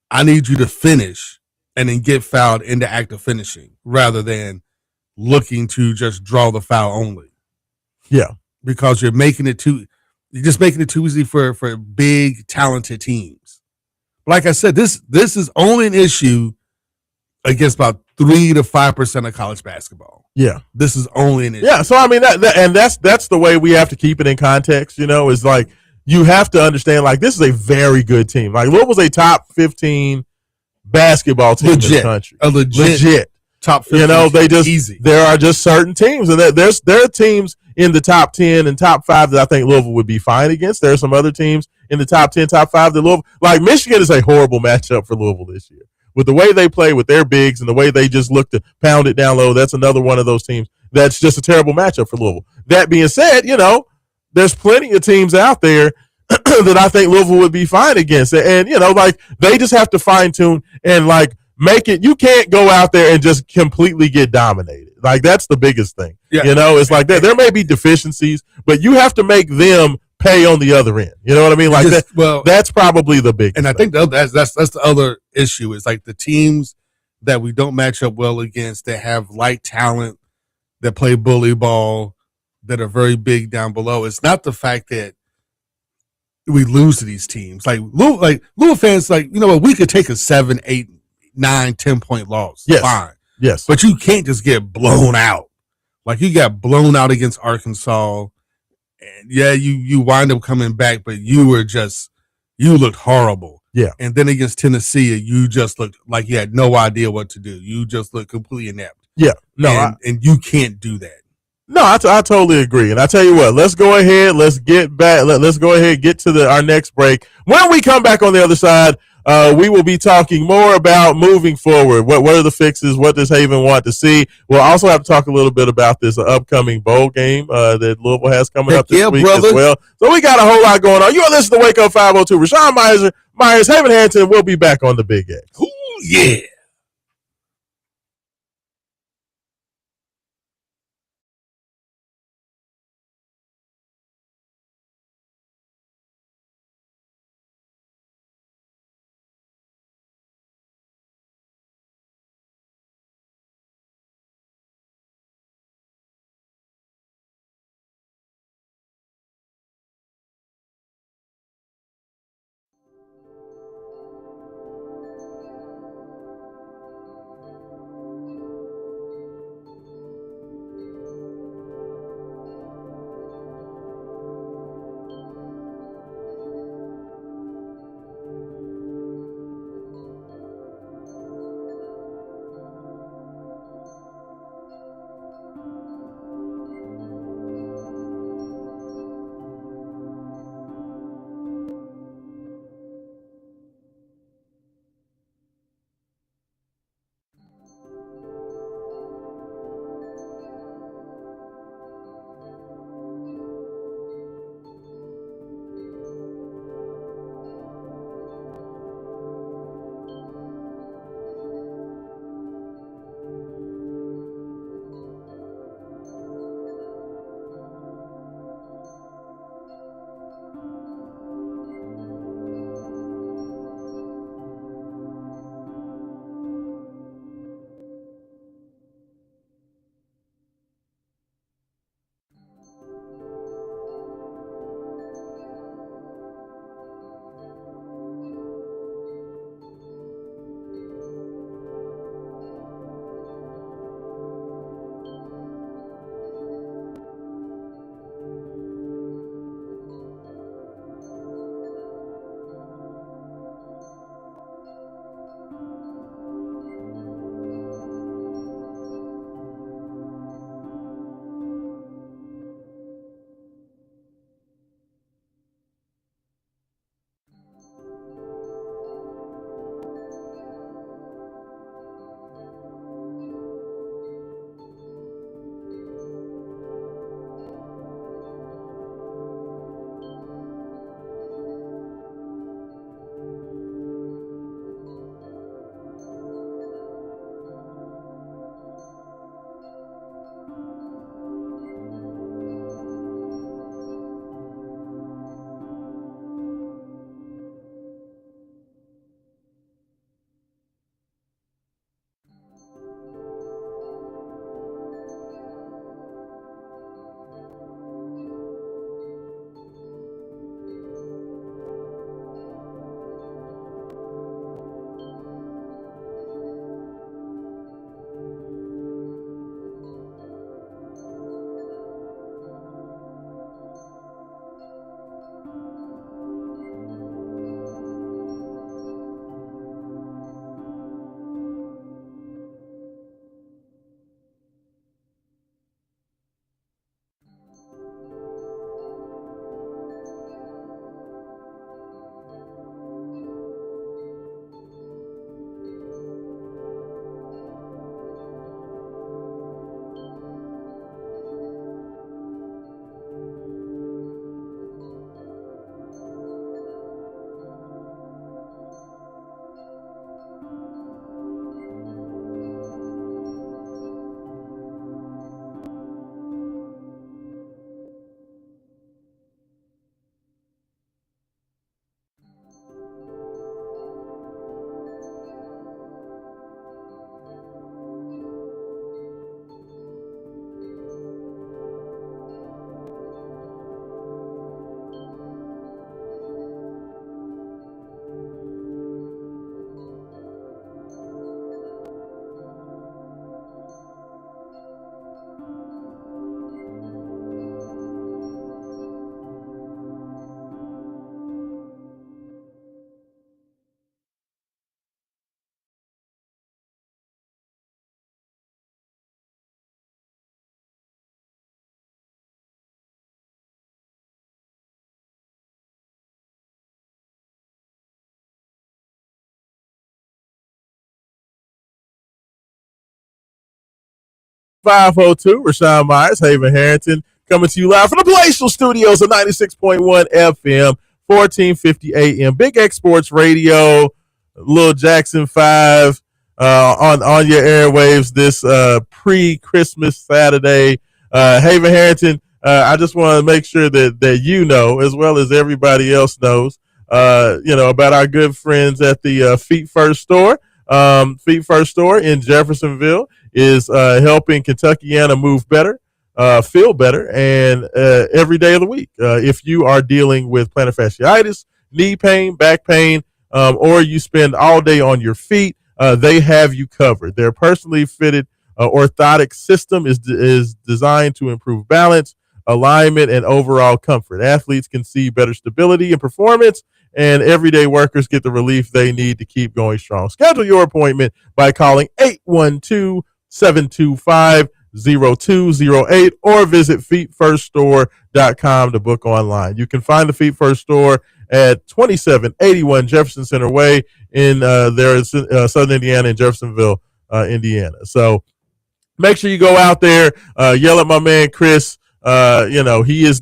I need you to finish and then get fouled in the act of finishing rather than looking to just draw the foul only. Yeah. Because you're just making it too easy for big, talented teams. Like I said, this is only an issue against about 3 to 5% of college basketball. Yeah. This is only an issue. Yeah. So I mean that's the way we have to keep it in context. Is like you have to understand like this is a very good team. Like Louisville's a top 15 basketball team in the country. A legit top 15. They just easy. There are just certain teams, and there are teams in the top 10 and top 5 that I think Louisville would be fine against. There are some other teams in the top 10, top 5 that Louisville, like Michigan, is a horrible matchup for Louisville this year. With the way they play with their bigs and the way they just look to pound it down low, that's another one of those teams that's just a terrible matchup for Louisville. That being said, there's plenty of teams out there that I think Louisville would be fine against. And, like they just have to fine tune and like make it. You can't go out there and just completely get dominated. Like that's the biggest thing. Yeah. It's like that. There may be deficiencies, but you have to make them pay on the other end. You know what I mean? Like that. Well, that's probably the biggest. And I think that's the other issue is like the teams that we don't match up well against that have light talent, that play bully ball, that are very big down below. It's not the fact that we lose to these teams. Like Louisville fans, we could take a 7, 8, 9, 10-point loss. Yes. Fine. Yes. But you can't just get blown out. Like you got blown out against Arkansas. And yeah, you wind up coming back, but you looked horrible. Yeah. And then against Tennessee, you just looked like you had no idea what to do. You just looked completely inept. Yeah. No. And you can't do that. No, I totally agree. And I tell you what, let's go ahead. Let's get back. Let's go ahead and get to our next break. When we come back on the other side, we will be talking more about moving forward. What are the fixes? What does Haven want to see? We'll also have to talk a little bit about this upcoming bowl game that Louisville has coming up this week as well. So we got a whole lot going on. You are listening to Wake Up 502. Raashaan Myers, Haven Hampton. We'll be back on the Big X. Ooh, yeah. 502, Raashaan Myers, Haven Harrington, coming to you live from the Palatial Studios of 96.1 FM, 1450 AM. Big X Sports Radio, Lil Jackson 5 on your airwaves this pre-Christmas Saturday. Haven Harrington, I just want to make sure that you know, as well as everybody else knows, about our good friends at the Feet First store. Feet First store in Jeffersonville is helping Kentuckiana move better, feel better, and every day of the week. If you are dealing with plantar fasciitis, knee pain, back pain, or you spend all day on your feet, they have you covered. Their personally fitted orthotic system is designed to improve balance, alignment, and overall comfort. Athletes can see better stability and performance, and everyday workers get the relief they need to keep going strong. Schedule your appointment by calling 812-725-0208 or visit feetfirststore.com to book online. You can find the Feet First store at 2781 Jefferson Center Way in Southern Indiana in Jeffersonville, Indiana. So make sure you go out there, yell at my man Chris. He is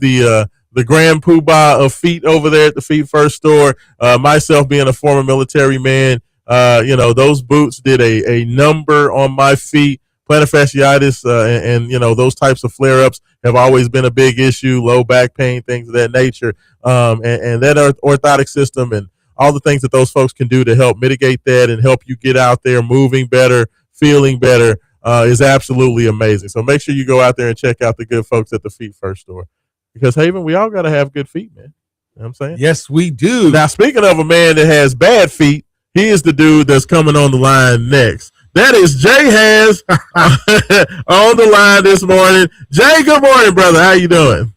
the grand poobah of feet over there at the Feet First store. Myself being a former military man, those boots did a number on my feet. Plantar fasciitis and those types of flare-ups have always been a big issue, low back pain, things of that nature. And that orthotic system and all the things that those folks can do to help mitigate that and help you get out there moving better, feeling better is absolutely amazing. So make sure you go out there and check out the good folks at the Feet First store. Because, Haven, we all got to have good feet, man. You know what I'm saying? Yes, we do. Now, speaking of a man that has bad feet, he is the dude that's coming on the line next. That is Jay Has on the line this morning. Jay, good morning, brother. How you doing?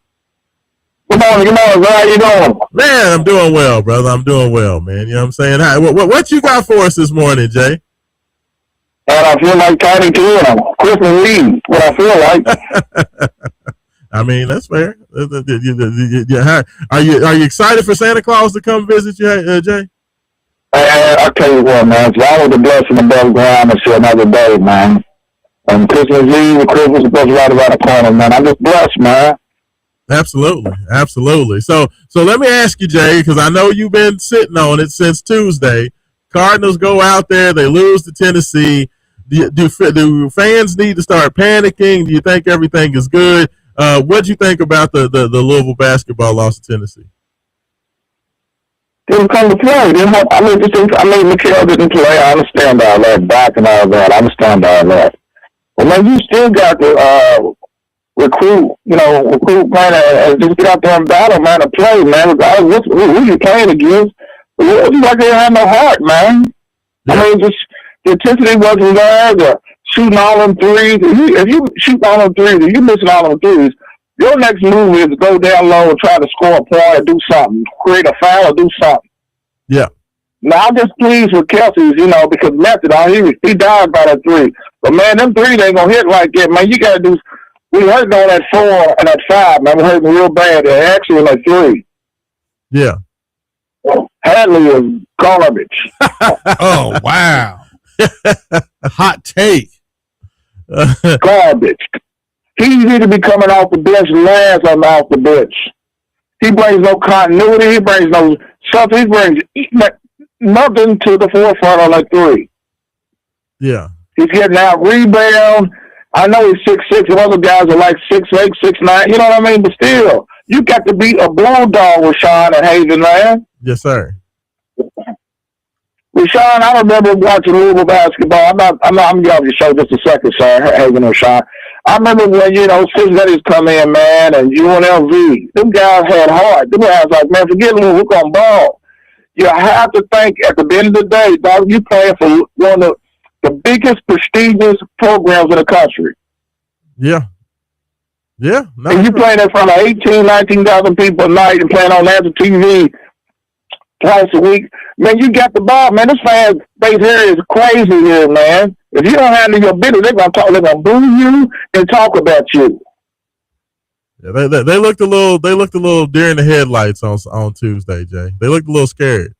Good morning. How you doing? Man, I'm doing well, brother. I'm doing well, man. You know what I'm saying? What you got for us this morning, Jay? And I feel like Tiny Tim, Christmas Eve, what I feel like. I mean, that's fair. Are you excited for Santa Claus to come visit you, Jay? I tell you what, man, it's always a blessing above ground to see another day, man. And Christmas Eve and Christmas is supposed to right around the corner, man. I'm just blessed, man. Absolutely. So let me ask you, Jay, because I know you've been sitting on it since Tuesday. Cardinals go out there, they lose to Tennessee. Do fans need to start panicking? Do you think everything is good? What do you think about the Louisville basketball loss to Tennessee? Didn't come to play. Mikhail didn't play. I understand all that. Back and all that. I understand all that. But man, you still got to recruit man, and just get out there and battle, man, and play, man. Regardless who you playing against, it's like they have no heart, man. Yeah. I mean, just the intensity wasn't there. The shooting all them threes. If you shoot all them threes, if you missing all them threes, your next move is to go down low and try to score a point or do something, create a foul or do something. Yeah. Now, I'm just pleased with Kelsey's, because Method, he died by that three. But, man, them threes ain't going to hit like that, man. You got to do – we hurting on that 4 and that 5, man. We're hurting real bad. They're actually on that 3. Yeah. Hadley is garbage. Oh, wow. Hot take. Garbage. He need to be coming off the bench last on off the bench. He brings no continuity. He brings no something. He brings nothing to the forefront on that 3. Yeah. He's getting out rebound. I know he's 6'6", and other guys are like 6'8", 6'9". You know what I mean? But still, you got to be a bulldog, Raashaan and Haven, man. Yes, sir. Raashaan, I remember watching Louisville basketball. I'm getting off your show just a second, sir. Haven and Raashaan. I remember when, Cincinnati's come in, man, and UNLV. Them guys had heart. Them guys like, man, forget Louisville, we're going to ball. You have to think, at the end of the day, dog, you playing for one of the biggest, prestigious programs in the country. Yeah. Yeah. And you playing in front of 18,000, 19,000 people a night and playing on national TV twice a week. Man, you got the ball, man. This fan base here is crazy here, man. If you don't handle your business, they're gonna boo you and talk about you. Yeah, they looked a little deer in the headlights on Tuesday, Jay. They looked a little scared.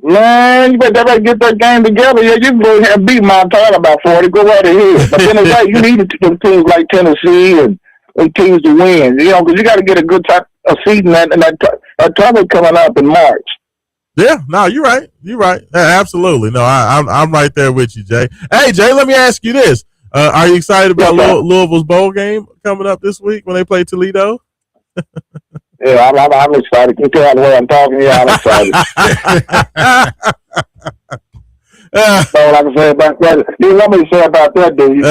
Man, you better get that game together. Yeah, you can go ahead and beat Montana by 40. Go right ahead. But then it's like you need teams like Tennessee and teams to win. You know, because you got to get a good type of season and that tournament coming up in March. Yeah, no, you're right. You're right. Yeah, absolutely. No, I'm right there with you, Jay. Hey, Jay, let me ask you this: are you excited about Louisville's bowl game coming up this week when they play Toledo? Yeah, I'm excited. You can tell the way I'm talking. Yeah, I'm excited. So, like I said about that, you want me to say about that, do you?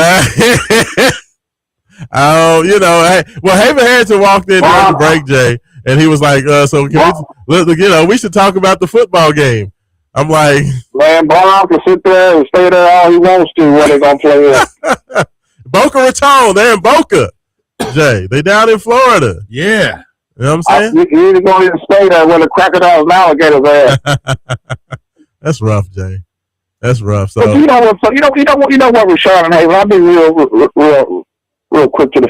Oh, you know, hey, well, Haven Harrington walked in during the break, Jay, and he was like, "So can we should talk about the football game." I'm like, man, Brown can sit there and stay there all he wants to when they're gonna play it. Boca Raton, they're in Boca, Jay. They down in Florida. Yeah. You know what I'm saying? You need to go ahead and stay there where the crocodiles and alligators are. That's rough, Jay. That's rough. So but you know what? Raashaan and Haven. I'll be real quick to the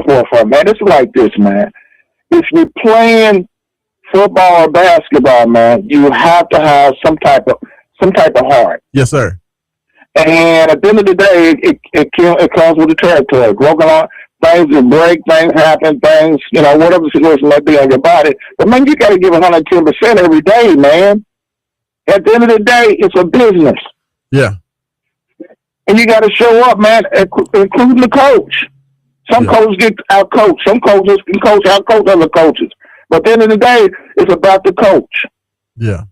forefront, man. It's like this, man. If you're playing football or basketball, man, you have to have some type of heart. Yes, sir. And at the end of the day, it comes with the territory. Broken on. Things will break, things happen, things, you know, whatever the situation might be on your body. But, man, you got to give 110% every day, man. At the end of the day, it's a business. Yeah. And you got to show up, man, including the coach. Some coaches get out-coached. Some coaches can out-coach other coaches. But at the end of the day, it's about the coach. Yeah.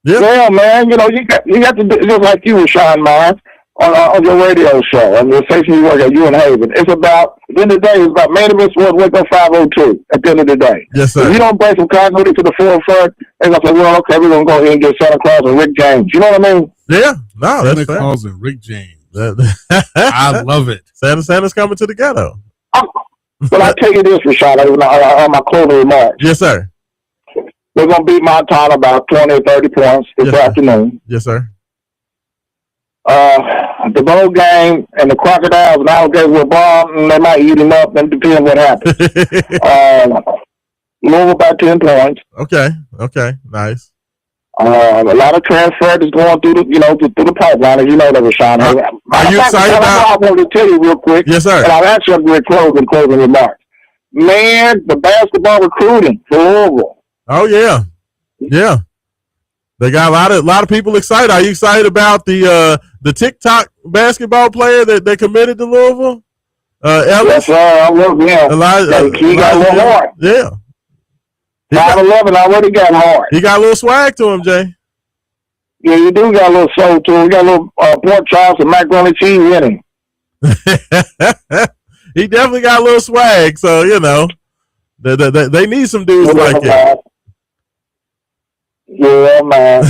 Yeah, man, you know, you got to do just like you, Raashaan, man. On your radio show, on your station you work at, you and Haven. It's about, at the end of the day, it's about main events was wake up 502 at the end of the day. Yes, sir. If you don't bring some continuity to the forefront, they're going to say, well, okay, we're going to go ahead and get Santa Claus and Rick James. You know what I mean? Yeah. No, that's Santa Claus and Rick James. I love it. Santa's coming to the ghetto. But I tell you this, Raashaan, on my closing remarks. Yes, sir. We're going to beat Montana about 20 or 30 points this afternoon. Yes, sir. The bowl game and the crocodiles and alligators were bomb, and they might eat him up, and depend what happens. Louisville by 10 points. Okay, nice. A lot of transfer is going through the pipeline, as you know that, Raashaan. Are you excited about? I wanted to tell you real quick. Yes, sir. And I'll actually have to closing remarks. Man, the basketball recruiting for Louisville. Oh yeah. They got a lot of people excited. Are you excited about the TikTok basketball player that they committed to Louisville? Ellis? Yes, sir. I love him. He got a little hard. Yeah. 5'11" already got hard. He got a little swag to him, Jay. Yeah, you do got a little soul to him. He got a little pork chops and macaroni cheese in him. He definitely got a little swag. So, you know, they need some dudes like that. Yeah, man.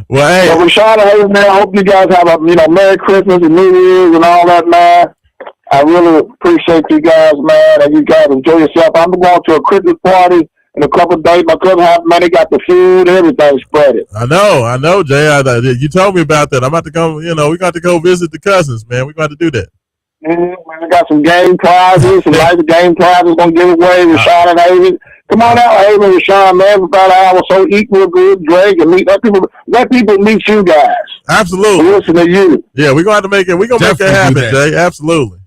Well, hey. So, Raashaan, man, I hope you guys have a Merry Christmas and New Year's and all that, man. I really appreciate you guys, man, and you guys enjoy yourself. I'm going to a Christmas party in a couple of days. My cousin man, they got the food, everything spread it. I know, Jay. You told me about that. I'm about to come, we got to go visit the cousins, man. We're going to do that. Man, I got some game prizes, some nice game prizes going to give away. Raashaan and Haven. Come on out, Haven, Raashaan, man. Everybody I was so equal, good, Drake, and let people meet you guys. Absolutely. Listen to you. Yeah, we're going to have to make it. We're going to make it happen, Jay. Absolutely.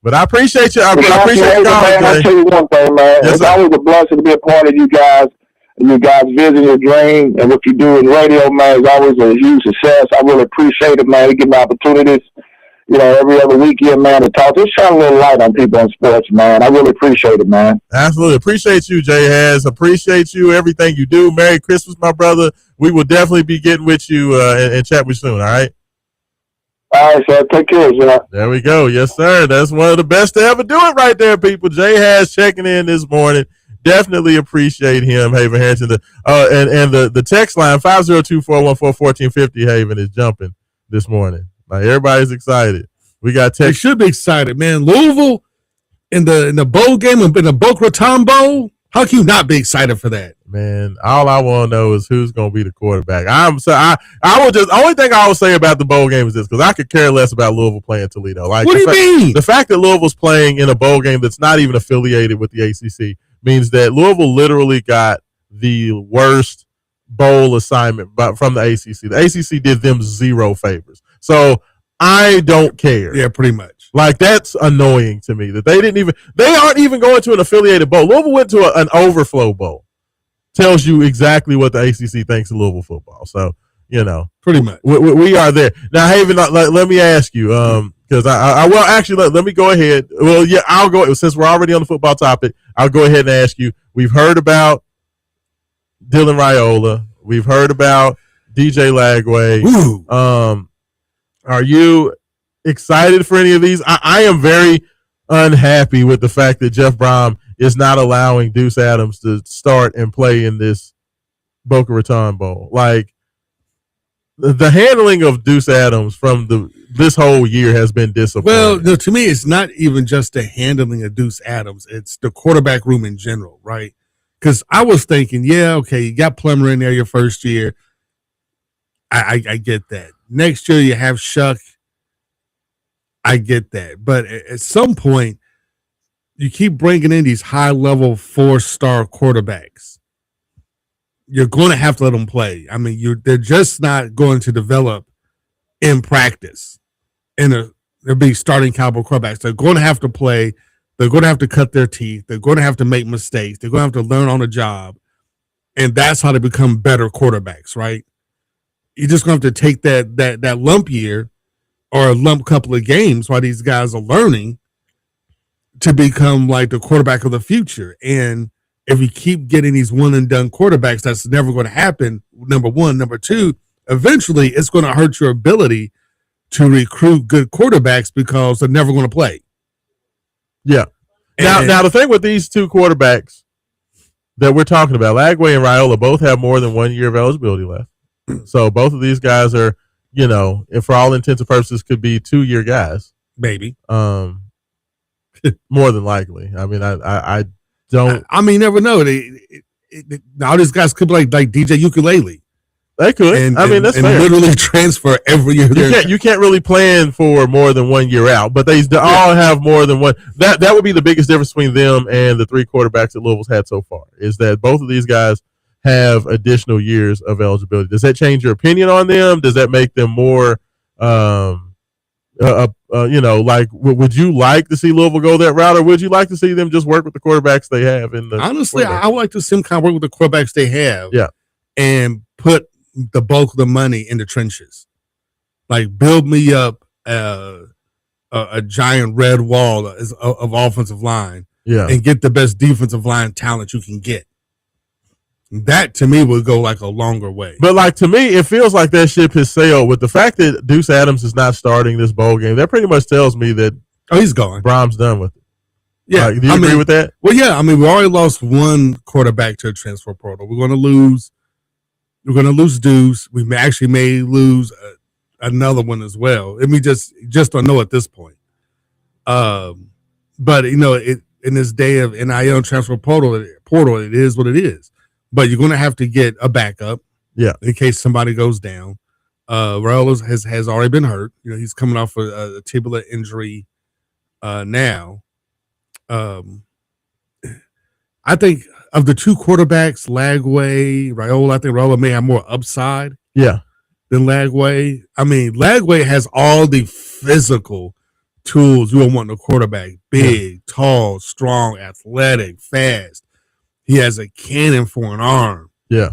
But I appreciate you. I appreciate you calling, man. I'll tell you one thing, man. Yes, it's always a blessing to be a part of you guys. And you guys visiting your dream and what you do in radio, man, is always a huge success. I really appreciate it, man. You give me opportunities, every other weekend, man, to talk. Just shine a little light on people in sports, man. I really appreciate it, man. Absolutely. Appreciate you, Jay Has. Appreciate you, everything you do. Merry Christmas, my brother. We will definitely be getting with you and chat with you soon, all right? All right, sir. Take care, sir. There we go. Yes, sir. That's one of the best to ever do it right there, people. Jay Has checking in this morning. Definitely appreciate him, Haven Harrington. And the text line, 502-414-1450, Haven, is jumping this morning. Like, everybody's excited. We got text. They should be excited, man. Louisville in the bowl game, in the Boca Raton Bowl. How can you not be excited for that? Man, all I want to know is who's going to be the quarterback. Only thing I would say about the bowl game is this, because I could care less about Louisville playing Toledo. Like, what do you mean? The fact that Louisville's playing in a bowl game that's not even affiliated with the ACC means that Louisville literally got the worst bowl assignment from the ACC. The ACC did them zero favors. So I don't care. Yeah, pretty much. Like, that's annoying to me that they aren't even going to an affiliated bowl. Louisville went to an overflow bowl. Tells you exactly what the ACC thinks of Louisville football. So, pretty much. We are there. Now, Haven, let me ask you, because well, actually, let me go ahead. Well, yeah, I'll go, since we're already on the football topic, I'll go ahead and ask you. We've heard about Dylan Raiola. We've heard about DJ Lagway. Are you excited for any of these? I am very unhappy with the fact that Jeff Brom is not allowing Deuce Adams to start and play in this Boca Raton Bowl. Like, the handling of Deuce Adams from this whole year has been disappointing. Well, no, to me, it's not even just the handling of Deuce Adams. It's the quarterback room in general, right? Because I was thinking, yeah, okay, you got Plummer in there your first year. I get that. Next year you have Shuck. I get that. But at some point, you keep bringing in these high-level 4-star quarterbacks. You're going to have to let them play. I mean, they're just not going to develop in practice. They'll be starting caliber quarterbacks. They're going to have to play. They're going to have to cut their teeth. They're going to have to make mistakes. They're going to have to learn on the job. And that's how they become better quarterbacks, right? You're just going to have to take that lump year or a lump couple of games while these guys are learning to become like the quarterback of the future. And if you keep getting these one and done quarterbacks, that's never going to happen. Number one. Number two, eventually it's going to hurt your ability to recruit good quarterbacks because they're never going to play. Yeah. Now the thing with these two quarterbacks that we're talking about, Lagway and Raiola, both have more than 1 year of eligibility left. So both of these guys are, and for all intents and purposes, could be 2-year guys. Maybe. More than likely. I mean, I don't. I mean, never know. All these guys could be like DJ Ukulele. They could. That's fair. Literally transfer every year. You can't really plan for more than 1 year out, but they all have more than one. That would be the biggest difference between them and the three quarterbacks that Louisville's had so far, is that both of these guys have additional years of eligibility. Does that change your opinion on them? Does that make them more, would you like to see Louisville go that route, or would you like to see them just work with the quarterbacks they have? Honestly, I would like to see them kind of work with the quarterbacks they have. Yeah. And put the bulk of the money in the trenches. Like, build me up a giant red wall of offensive line. Yeah. And get the best defensive line talent you can get. That, to me, would go like a longer way. But, like, to me, it feels like that ship has sailed. With the fact that Deuce Adams is not starting this bowl game, that pretty much tells me that he's gone. Brom's done with it. Yeah. Do you agree with that? Well, yeah. I mean, we already lost one quarterback to a transfer portal. We're going to lose Deuce. We may lose another one as well. And we just don't know at this point. But, in this day of NIL transfer portal, it is what it is. But you're going to have to get a backup, in case somebody goes down. Raiola has already been hurt. He's coming off a tibial injury now. I think of the two quarterbacks, Lagway, Raiola, I think Raiola may have more upside. Yeah. Than Lagway. I mean, Lagway has all the physical tools you would want in a quarterback: big, tall, strong, athletic, fast. He has a cannon for an arm. Yeah.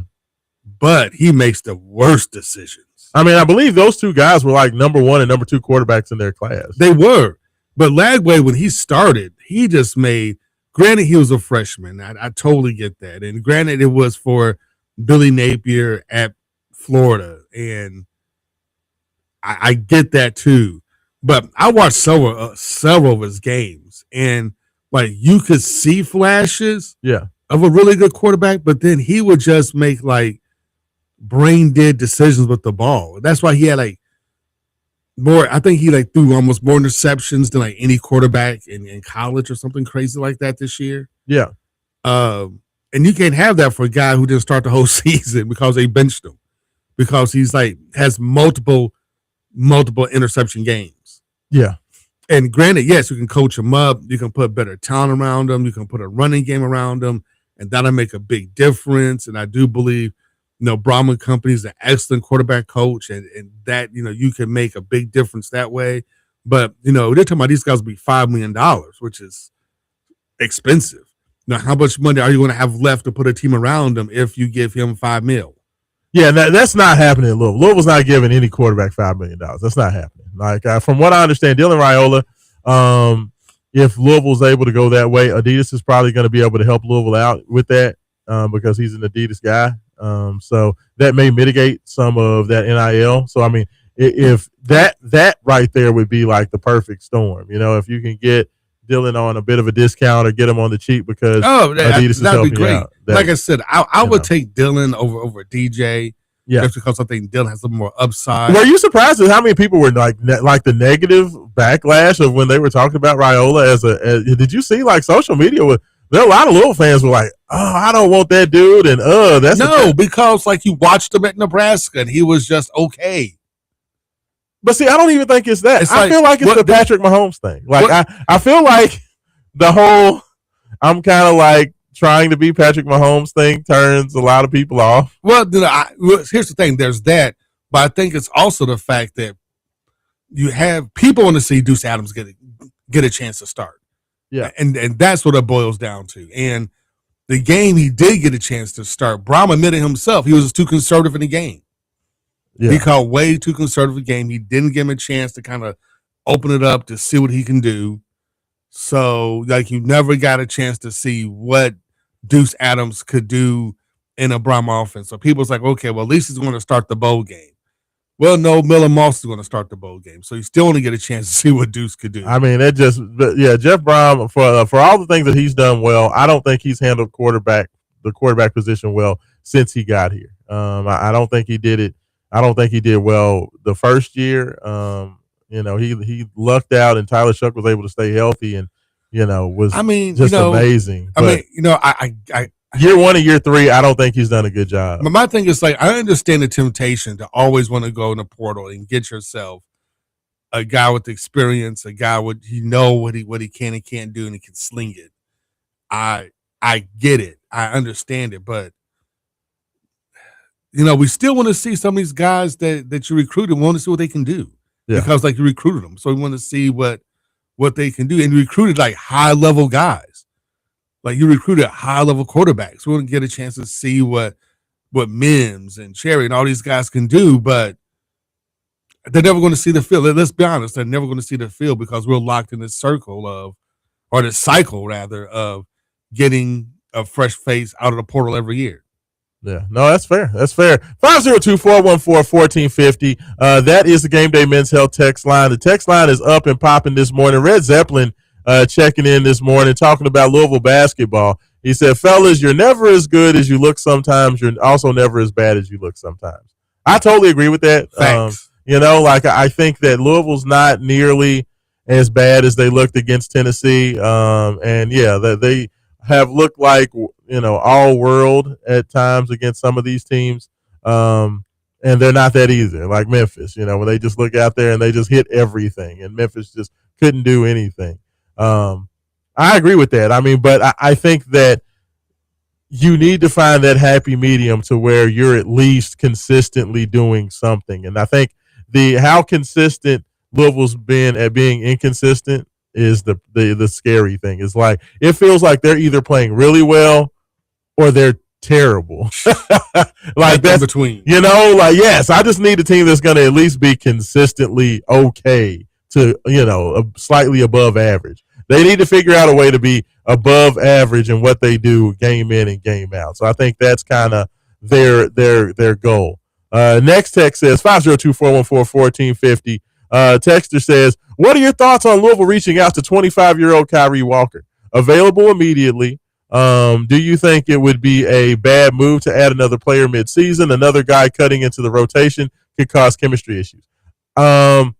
But he makes the worst decisions. I mean, I believe those two guys were like number 1 and number 2 quarterbacks in their class. They were. But Lagway, when he started, he just made, granted, he was a freshman. I totally get that. And granted, it was for Billy Napier at Florida. And I get that too. But I watched several of his games. And, like, you could see flashes. Yeah. Of a really good quarterback, but then he would just make like brain dead decisions with the ball. That's why he had like more. I think he like threw almost more interceptions than like any quarterback in college or something crazy like that this year. Yeah. And you can't have that for a guy who didn't start the whole season because they benched him, because he's like has multiple interception games. Yeah. And granted, yes, you can coach him up. You can put better talent around him. You can put a running game around him. And that'll make a big difference. And I do believe Brahman Company is an excellent quarterback coach, and that you can make a big difference that way. But they're talking about these guys will be $5 million, which is expensive. Now, how much money are you going to have left to put a team around him if you give him $5 million? Yeah, that's not happening at Louisville. Louisville's not giving any quarterback $5 million. That's not happening. Like from what I understand, Dylan Raiola, if Louisville's able to go that way, Adidas is probably going to be able to help Louisville out with that because he's an Adidas guy. So that may mitigate some of that NIL. So I mean, if that right there would be like the perfect storm. If you can get Dylan on a bit of a discount or get him on the cheap because Adidas is helping you out. Like I said, I would take Dylan over DJ. Yeah, just because I think Dylan has a more upside. Were you surprised at how many people were like the negative backlash of when they were talking about Raiola did you see like social media there are a lot of Louisville fans were like, oh, I don't want that dude, and that's because like you watched him at Nebraska and he was just okay. But see, I don't even think it's that. I feel like it's the Patrick Mahomes thing. Like I feel like the whole I'm kind of like trying to be Patrick Mahomes thing turns a lot of people off. Well, here's the thing. There's that, but I think it's also the fact that you have people want to see Deuce Adams get a chance to start. Yeah, and that's what it boils down to. And the game he did get a chance to start, Braum admitted himself he was too conservative in the game. Yeah. He called way too conservative a game. He didn't give him a chance to kind of open it up to see what he can do. So, like, you never got a chance to see what Deuce Adams could do in a Braum offense. So people's like, okay, well, at least he's going to start the bowl game. Well, no, Miller Moss is going to start the bowl game. So you still want to get a chance to see what Deuce could do. I mean, Jeff Braum, for all the things that he's done well, I don't think he's handled the quarterback position well since he got here. I don't think he did it. I don't think he did well the first year. He lucked out, and Tyler Shuck was able to stay healthy, and was amazing. I year 1 and year 3, I don't think he's done a good job. But my thing is like I understand the temptation to always want to go in the portal and get yourself a guy with experience, a guy with what he can and can't do, and he can sling it. I get it, I understand it, but we still want to see some of these guys that you recruited. We want to see what they can do because like you recruited them, so we want to see what they can do. And you recruited like high level guys, like you recruited high level quarterbacks. We want to get a chance to see what Mims and Cherry and all these guys can do, but they're never going to see the field. Let's be honest, they're never going to see the field because we're locked in this cycle of getting a fresh face out of the portal every year. Yeah, no, that's fair. 502-414-1450. That is the Game Day Men's Health text line. The text line is up and popping this morning. Red Zeppelin checking in this morning, talking about Louisville basketball. He said, fellas, you're never as good as you look sometimes. You're also never as bad as you look sometimes. I totally agree with that. Thanks. I think that Louisville's not nearly as bad as they looked against Tennessee. That they have looked like, all world at times against some of these teams. And they're not that either, like Memphis, when they just look out there and they just hit everything, and Memphis just couldn't do anything. I agree with that. I mean, but I think that you need to find that happy medium to where you're at least consistently doing something. And I think how consistent Louisville's been at being inconsistent is the scary thing. It's like it feels like they're either playing really well or they're terrible. Like that's between. Yes, I just need a team that's going to at least be consistently okay to slightly above average. They need to figure out a way to be above average in what they do game in and game out. So I think that's kind of their goal. Next text says 502-414-1450. Texter says, what are your thoughts on Louisville reaching out to 25-year-old Kyrie Walker? Available immediately. Do you think it would be a bad move to add another player mid-season? Another guy cutting into the rotation could cause chemistry issues. I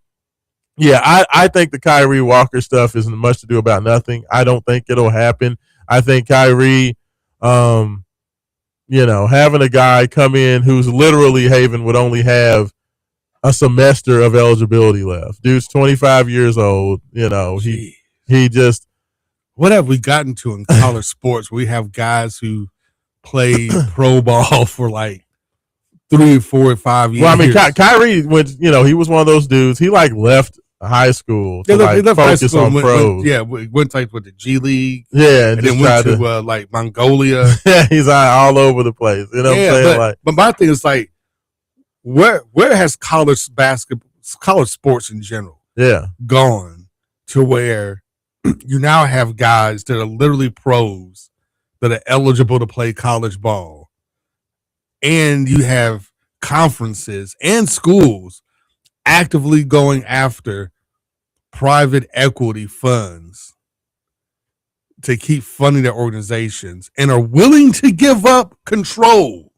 think the Kyrie Walker stuff isn't much to do about nothing. I don't think it'll happen. I think Kyrie, having a guy come in who's literally Haven would only have a semester of eligibility left. Dude's 25 years old. He just. What have we gotten to in college sports? We have guys who play pro ball for like 3, 4, 5 years. Well, I mean, Kyrie, when he was one of those dudes. He like left high school to focus on pros. Went like with the G League. Yeah, and then went to like Mongolia. Yeah, he's all over the place. You know what I'm saying? But my thing is like, where has college basketball, college sports in general, gone to where you now have guys that are literally pros that are eligible to play college ball, and you have conferences and schools actively going after private equity funds to keep funding their organizations and are willing to give up control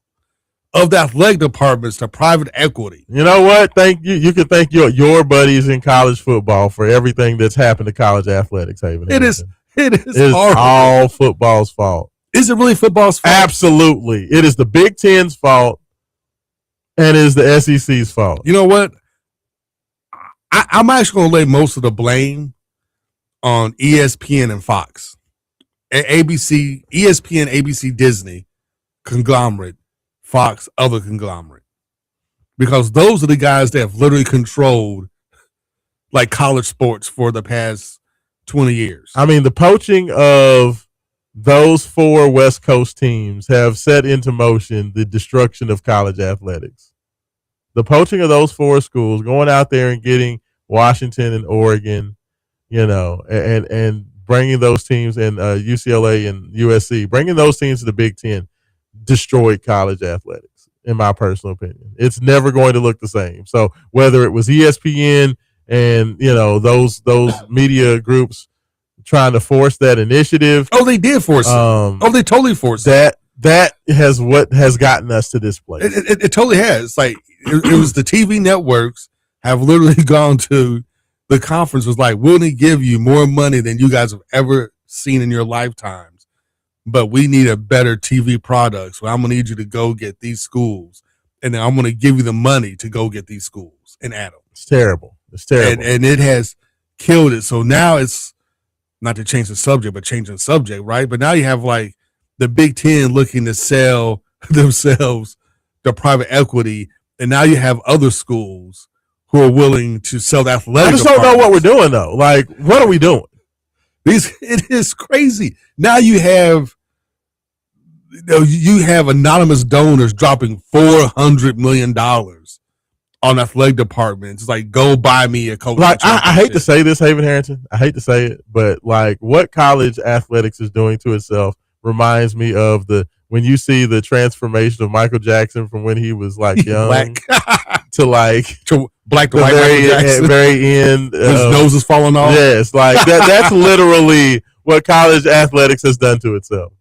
of the athletic departments to private equity. You know what? Thank you. You can thank your buddies in college football for everything that's happened to college athletics, Haven. It is all football's fault. Is it really football's fault? Absolutely. It is the Big Ten's fault and it is the SEC's fault. You know what? I'm actually going to lay most of the blame on ESPN and Fox. ABC, ESPN, ABC, Disney, conglomerate, Fox, other conglomerate. Because those are the guys that have literally controlled like college sports for the past 20 years. I mean, the poaching of those 4 West Coast teams have set into motion the destruction of college athletics. The poaching of those 4 schools, going out there and getting Washington and Oregon, and bringing those teams, and UCLA and USC, bringing those teams to the Big Ten, destroyed college athletics, in my personal opinion. It's never going to look the same. So whether it was ESPN and, those media groups trying to force that initiative. Oh, they did force it. They totally forced it. That has what has gotten us to this place. It totally has. Like, it was the TV networks have literally gone to the conference, was like, we'll give you more money than you guys have ever seen in your lifetimes, but we need a better TV product. So I'm going to need you to go get these schools, and then I'm going to give you the money to go get these schools and add them. It's terrible. And it has killed it. So now it's, not to change the subject, but changing the subject, right? But now you have like the Big Ten looking to sell themselves to private equity, and now you have other schools who are willing to sell the athletic. I just don't know what we're doing though. Like, what are we doing? It is crazy. Now you have anonymous donors dropping $400 million on athletic departments. It's like, go buy me a coach. Like, I hate to say this, Haven Harrington. I hate to say it, but like what college athletics is doing to itself reminds me of when you see the transformation of Michael Jackson from when he was like young to like black to the white very end. His nose is falling off. Yes, like that's literally what college athletics has done to itself.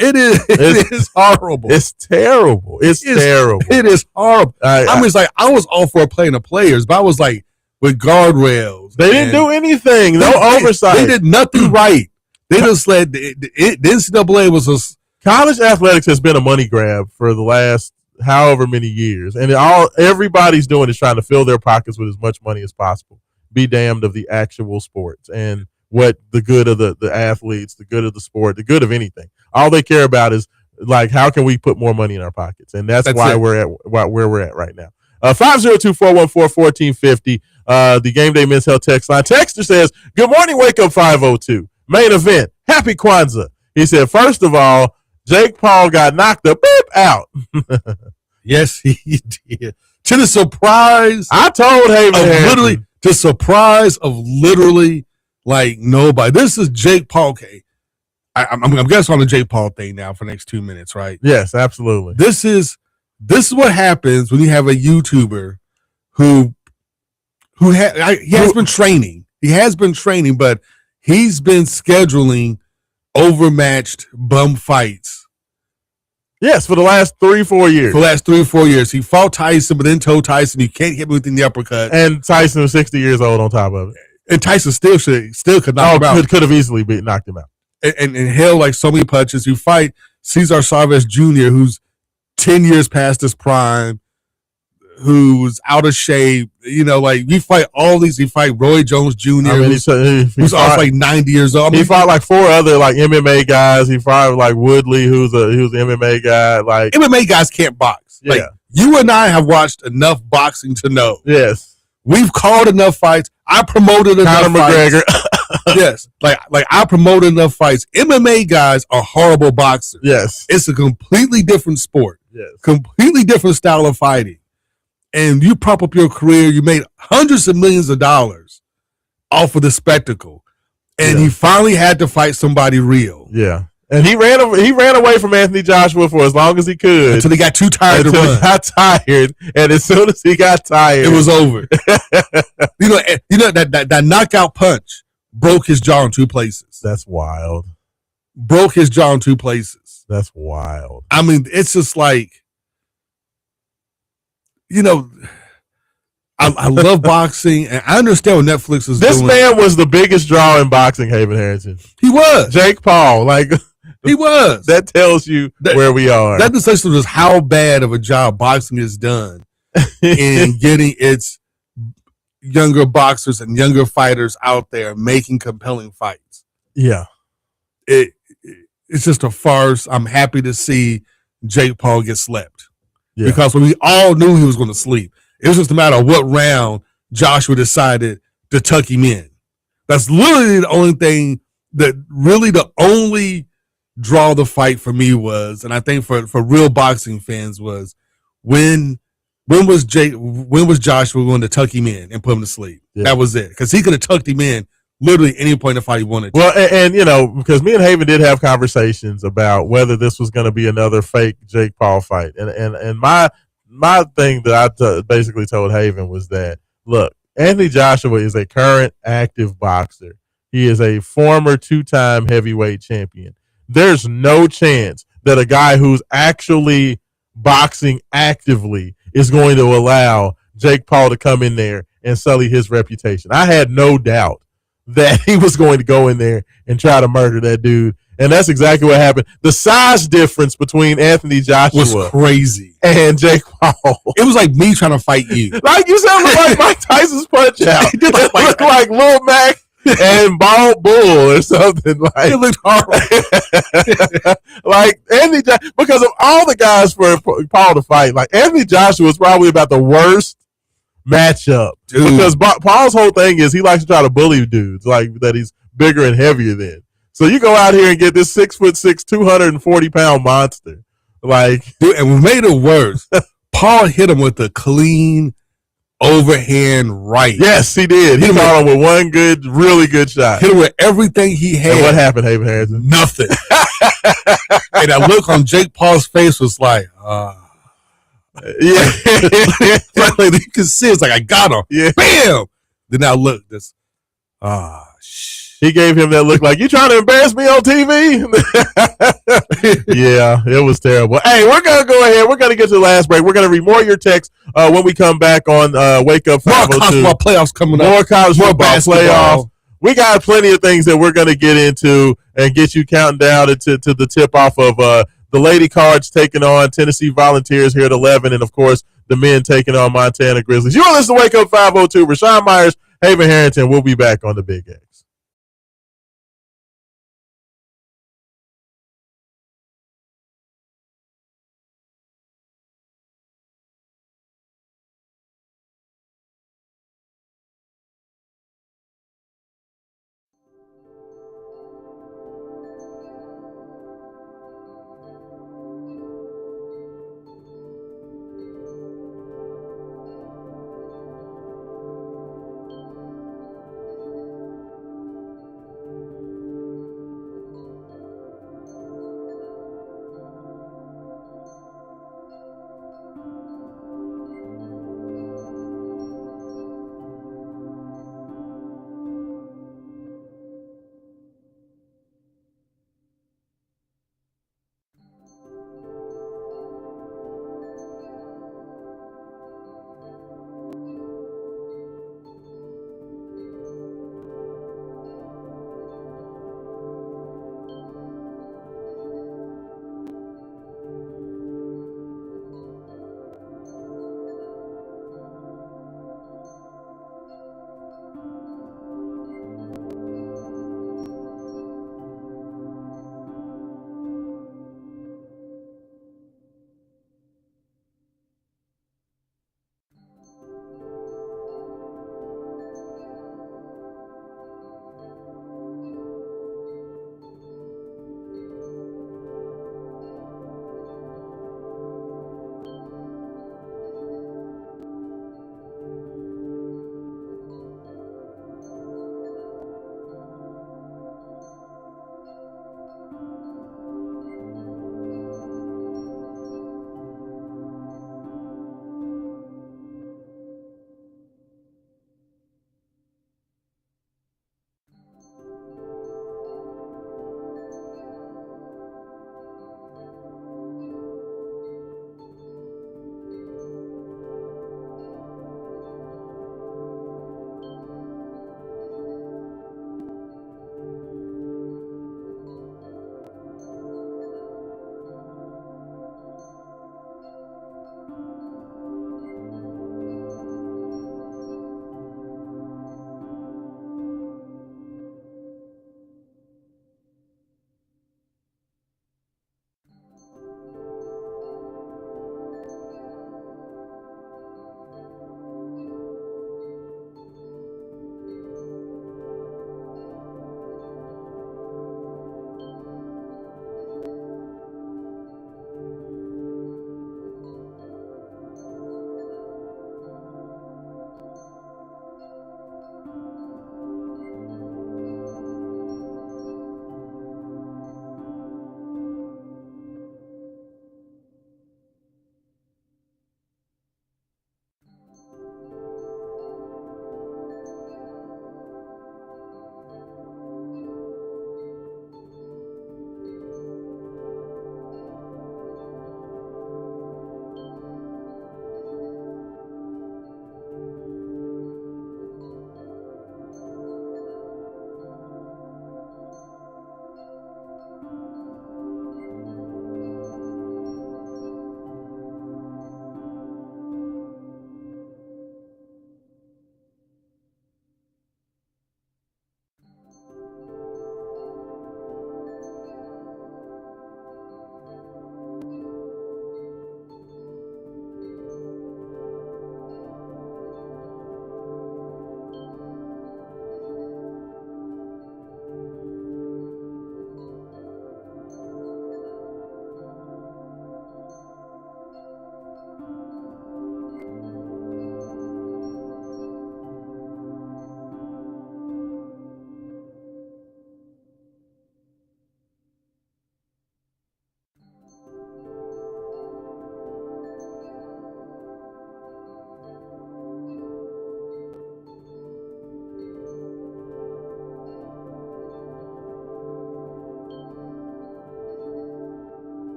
It is horrible. It's terrible. It's terrible. It is horrible. I was like, I was all for playing the players, but I was like, with guardrails. They didn't do anything. No oversight. They did nothing right. They just let the NCAA was a college athletics has been a money grab for the last however many years, and everybody's doing is trying to fill their pockets with as much money as possible. Be damned of the actual sports and what the good of the athletes, the good of the sport, the good of anything. All they care about is like, how can we put more money in our pockets? And that's why we're at where we're at right now. 502-414-1450. The Game Day Men's Health text line. Texter says, good morning, Wake Up 502. Main event. Happy Kwanzaa. He said, first of all, Jake Paul got knocked the beep out. Yes, he did. To the surprise. I told Haven the surprise of literally like nobody. This is Jake Paul. Okay. I'm guessing on the Jake Paul thing now for the next 2 minutes, right? Yes, absolutely. This is what happens when you have a YouTuber who has been training. He has been training, but he's been scheduling overmatched bum fights. Yes, for the last 3-4 years. For the last 3 or 4 years. He fought Tyson, but then told Tyson you can't hit me within the uppercut. And Tyson was 60 years old on top of it. And Tyson still could knock him out. Could have easily knocked him out. And held like so many punches. You fight Cesar Chavez Jr., who's 10 years past his prime, who's out of shape. You know, like we fight all these. You fight Roy Jones Jr., who's also like 90 years old. He fought like 4 other like MMA guys. He fought like Woodley, who's an MMA guy. Like MMA guys can't box. Yeah. You and I have watched enough boxing to know. Yes. We've called enough fights. I promoted enough Conor fights. McGregor. Yes. Like I promoted enough fights. MMA guys are horrible boxers. Yes. It's a completely different sport. Yes. Completely different style of fighting. And you prop up your career, you made hundreds of millions of dollars off of the spectacle. And he finally had to fight somebody real. Yeah. And he ran away from Anthony Joshua for as long as he could. Until he got too tired to run. He got tired. And as soon as he got tired, it was over. you know that knockout punch broke his jaw in 2 places. That's wild. Broke his jaw in 2 places. That's wild. I mean, it's just like, you know, I love boxing, and I understand what Netflix is doing. This man was the biggest draw in boxing, Haven Harrington. He was. Jake Paul. Like, he was. That tells you where we are. That just just how bad of a job boxing has done in getting its younger boxers and younger fighters out there making compelling fights. Yeah. It's just a farce. I'm happy to see Jake Paul get slept. Yeah. Because we all knew he was going to sleep. It was just a matter of what round Joshua decided to tuck him in. That's literally the only thing the only draw the fight for me was, and I think for real boxing fans was, when was Joshua going to tuck him in and put him to sleep? Yeah. That was it. Because he could have tucked him in literally any point in the fight he wanted to. Well, and you know, because me and Haven did have conversations about whether this was going to be another fake Jake Paul fight. And my thing that I basically told Haven was that, look, Anthony Joshua is a current active boxer. He is a former 2-time heavyweight champion. There's no chance that a guy who's actually boxing actively is going to allow Jake Paul to come in there and sully his reputation. I had no doubt that he was going to go in there and try to murder that dude. And that's exactly what happened. The size difference between Anthony Joshua was crazy and Jake Paul. It was like me trying to fight you. Like you said, it looked like Mike Tyson's punch out. It looked like Lil Mac and Bald Bull or something. Like, it looked horrible. Like Anthony, because of all the guys for Paul to fight, like Anthony Joshua was probably about the worst matchup. Dude. Because Paul's whole thing is he likes to try to bully dudes like that he's bigger and heavier than. So you go out here and get this 6'6", 240-pound monster. Like, dude, and what made it worse, Paul hit him with a clean overhand right. Yes, he did. He caught him with one really good shot. Hit him with everything he had. And what happened, Haven Harrison? Nothing. And that look on Jake Paul's face was like, yeah. Like, you can see it's like, I got him. Yeah. Bam! Then now look, this, he gave him that look like, you trying to embarrass me on TV? Yeah, it was terrible. Hey, we're going to go ahead. We're going to get to the last break. We're going to read more of your texts when we come back on Wake Up 502. More college football playoffs coming up. More college football playoffs. We got plenty of things that we're going to get into and get you counting down to the tip-off of the Lady Cards taking on Tennessee Volunteers here at 11, and, of course, the men taking on Montana Grizzlies. You are listening to Wake Up 502. Raashaan Myers, Haven Harrington. We'll be back on the Big X.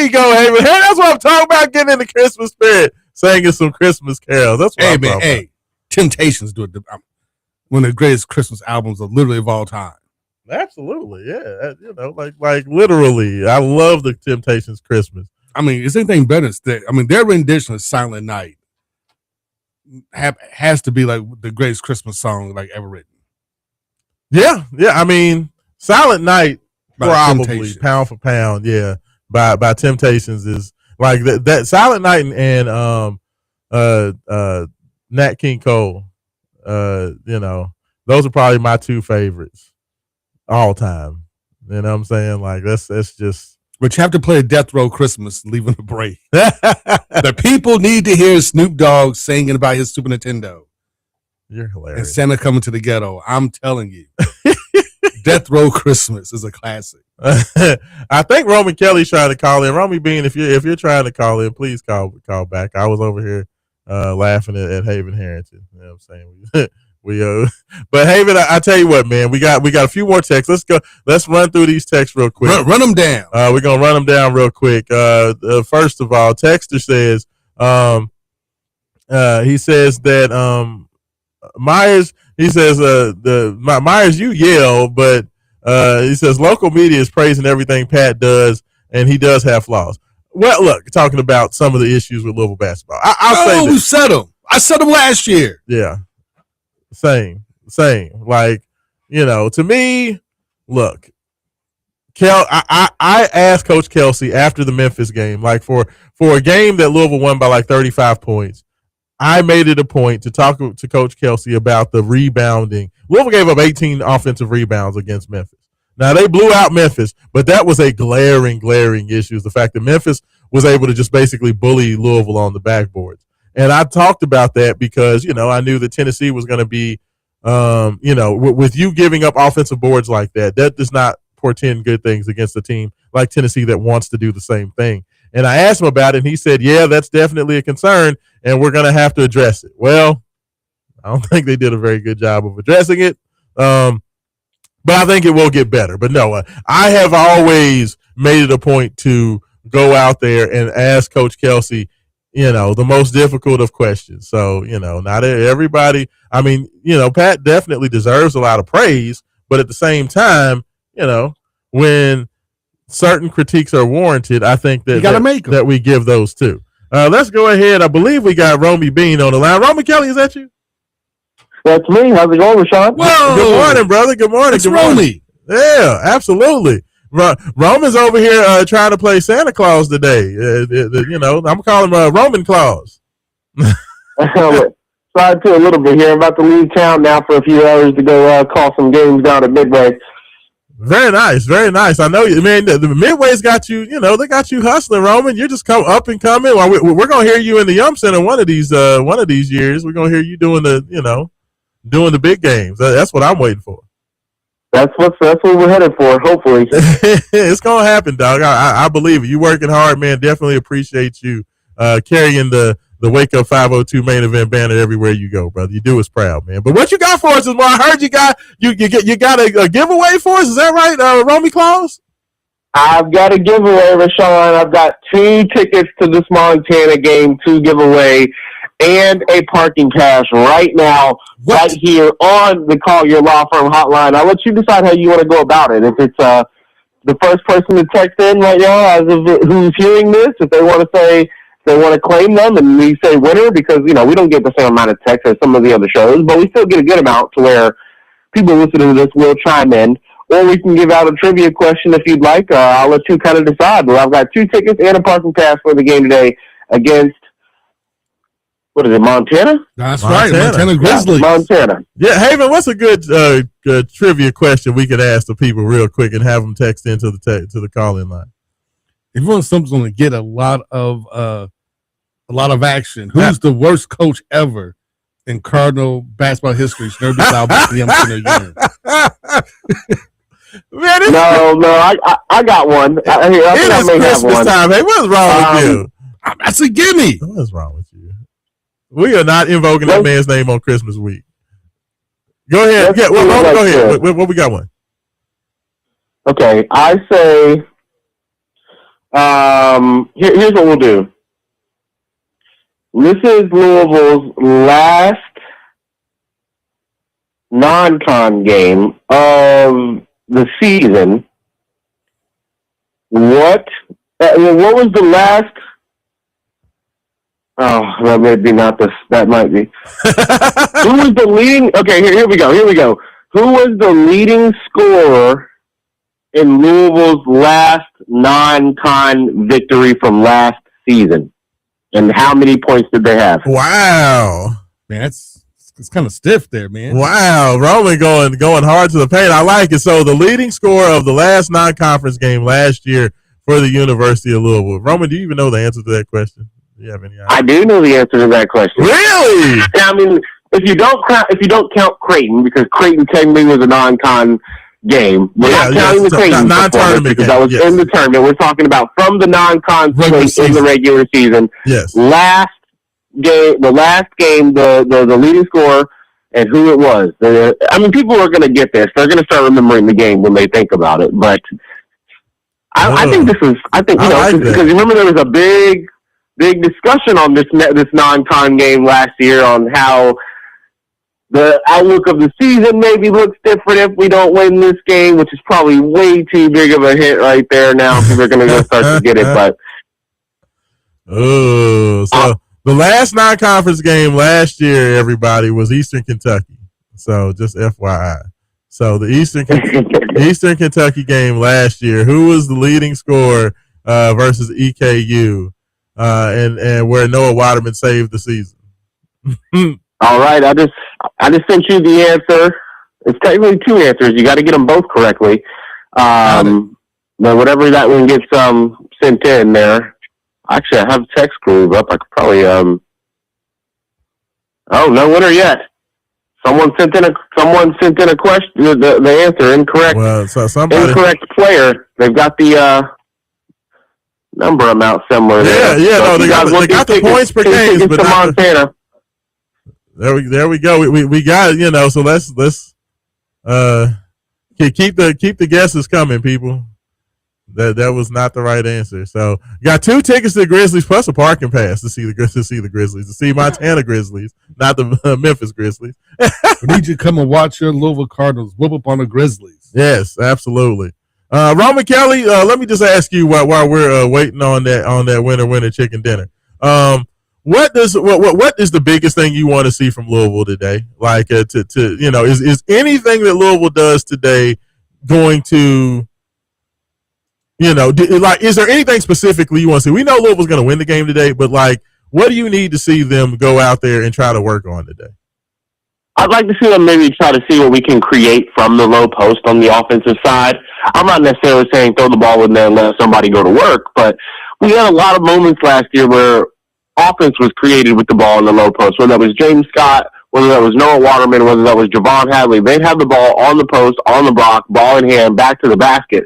you go, Haven. Hey, that's what I'm talking about. Getting in the Christmas spirit, singing some Christmas carols. That's what I'm talking about. Temptations do it. One of the greatest Christmas albums of literally of all time. Absolutely, yeah. You know, like literally, I love the Temptations Christmas. I mean, is anything better? Their rendition of Silent Night has to be like the greatest Christmas song like ever written. Yeah. I mean, Silent Night probably pound for pound. Yeah, by Temptations is like that Silent Night and Nat King Cole. You know, those are probably my two favorites all time. You know what I'm saying? Like that's just. But you have to play a Death Row Christmas, leaving a break. The people need to hear Snoop Dogg singing about his Super Nintendo. You're hilarious. And Santa coming to the ghetto. I'm telling you. Death Row Christmas is a classic. I think Roman Kelly's trying to call in. Romy Bean, if you're trying to call in, please call back. I was over here laughing at Haven Harrington. You know what I'm saying? But Haven, I tell you what, man, we got a few more texts. Let's run through these texts real quick. Run them down. We're gonna run them down real quick. First of all, Texter says, he says that Myers. He says Myers, you yell, but he says local media is praising everything Pat does, and he does have flaws. Well, look, talking about some of the issues with Louisville basketball. I'll say we said them. I said them last year. Yeah. Same. Like, you know, to me, look, I asked Coach Kelsey after the Memphis game, like for a game that Louisville won by like 35 points, I made it a point to talk to Coach Kelsey about the rebounding. Louisville gave up 18 offensive rebounds against Memphis. Now, they blew out Memphis, but that was a glaring issue, is the fact that Memphis was able to just basically bully Louisville on the backboards. And I talked about that because, you know, I knew that Tennessee was going to be, you know, with you giving up offensive boards like that does not portend good things against a team like Tennessee that wants to do the same thing. And I asked him about it, and he said, yeah, that's definitely a concern, and we're going to have to address it. Well, I don't think they did a very good job of addressing it, but I think it will get better. But no, I have always made it a point to go out there and ask Coach Kelsey, you know, the most difficult of questions. So, you know, not everybody. I mean, you know, Pat definitely deserves a lot of praise, but at the same time, you know, when certain critiques are warranted, I think that we give those too. Let's go ahead. I believe we got Romy Bean on the line. Romy Kelly, is that you? That's me. How's it going, Raashaan? Whoa. Good morning, brother. Good morning. It's Romy. Yeah, absolutely. Roman's over here trying to play Santa Claus today. You know, I'm calling him Roman Claus. Slide to a little bit here. I'm about to leave town now for a few hours to go call some games down at Midway. Very nice, very nice. I know, man. The Midway's got you. You know, they got you hustling, Roman. You're just up and coming. Well, we're gonna hear you in the Yum Center one of these years. We're gonna hear you doing the big games. That's what I'm waiting for. That's what we're headed for, hopefully. It's going to happen, dog. I believe it. You working hard, man. Definitely appreciate you carrying the Wake Up 502 main event banner everywhere you go, brother. You do us proud, man. But what you got for us is more. I heard you got a giveaway for us. Is that right, Romy Claus? I've got a giveaway, Raashaan. I've got 2 tickets to this Montana game to give away, and a parking pass right now, right here on the Call Your Law Firm hotline. I'll let you decide how you want to go about it. If it's the first person to text in right now, as of who's hearing this, if they want to say they want to claim them, and we say winner, because we don't get the same amount of text as some of the other shows, but we still get a good amount to where people listening to this will chime in. Or we can give out a trivia question if you'd like. I'll let you kind of decide. But I've got 2 tickets and a parking pass for the game today against. What is it, Montana? That's right, Montana Grizzlies. Yeah, Montana. Yeah, Haven, what's a good trivia question we could ask the people real quick and have them text into the call-in line? If you want something to get a lot of action, who's the worst coach ever in Cardinal basketball history? Never been out by the Man, I got one. It is Christmas time. Hey, what's wrong with you? That's a gimme. What's wrong with you? We are not invoking that man's name on Christmas week. Go ahead. Yeah, go ahead. What we got one? Okay, I say Here's what we'll do. This is Louisville's last non-con game of the season. What was the last? Oh, that may be not this. That might be. Who was the leading? Okay, here we go. Who was the leading scorer in Louisville's last non-con victory from last season? And how many points did they have? Wow. Man, it's kind of stiff there, man. Wow. Roman going hard to the paint. I like it. So the leading scorer of the last non-conference game last year for the University of Louisville. Roman, do you even know the answer to that question? Do you have any idea? I do know the answer to that question. Really? I mean, if you don't count Creighton, because Creighton technically was a non-con game, we're not counting the Creighton non-tournament because that was in the tournament. We're talking about from the non-con slate in the regular season. Yes. The last game, the leading scorer and who it was. I mean, people are going to get this. They're going to start remembering the game when they think about it. But I think this is. I think because remember there was a big discussion on this non-con game last year on how the outlook of the season maybe looks different if we don't win this game, which is probably way too big of a hit right there now because they're going to go start to get it. But so the last non-conference game last year, everybody, was Eastern Kentucky. So just FYI. So the Eastern Kentucky game last year, who was the leading scorer versus EKU, and where Noah Waterman saved the season? All right, I just sent you the answer. It's technically two answers. You got to get them both correctly. But whatever that one gets sent in there. Actually, I have text groove up. I could probably Oh, no winner yet. Someone sent in a question. The answer incorrect. Well, so incorrect player. They've got the number amount similar. Yeah, so they got the points per game, but not Montana. There we go. We got it. So let's keep the guesses coming, people. That was not the right answer. So you got 2 tickets to the Grizzlies plus a parking pass to see the Grizzlies, to see Montana Grizzlies, not the Memphis Grizzlies. We need you to come and watch your Louisville Cardinals whoop up on the Grizzlies. Yes, absolutely. Roman Kelly, let me just ask you while we're waiting on that winner chicken dinner. What is the biggest thing you want to see from Louisville today? Like is anything that Louisville does today going to is there anything specifically you want to see? We know Louisville's going to win the game today, but what do you need to see them go out there and try to work on today? I'd like to see them maybe try to see what we can create from the low post on the offensive side. I'm not necessarily saying throw the ball in there and let somebody go to work, but we had a lot of moments last year where offense was created with the ball in the low post, whether that was James Scott, whether that was Noah Waterman, whether that was Javon Hadley. They'd have the ball on the post, on the block, ball in hand, back to the basket,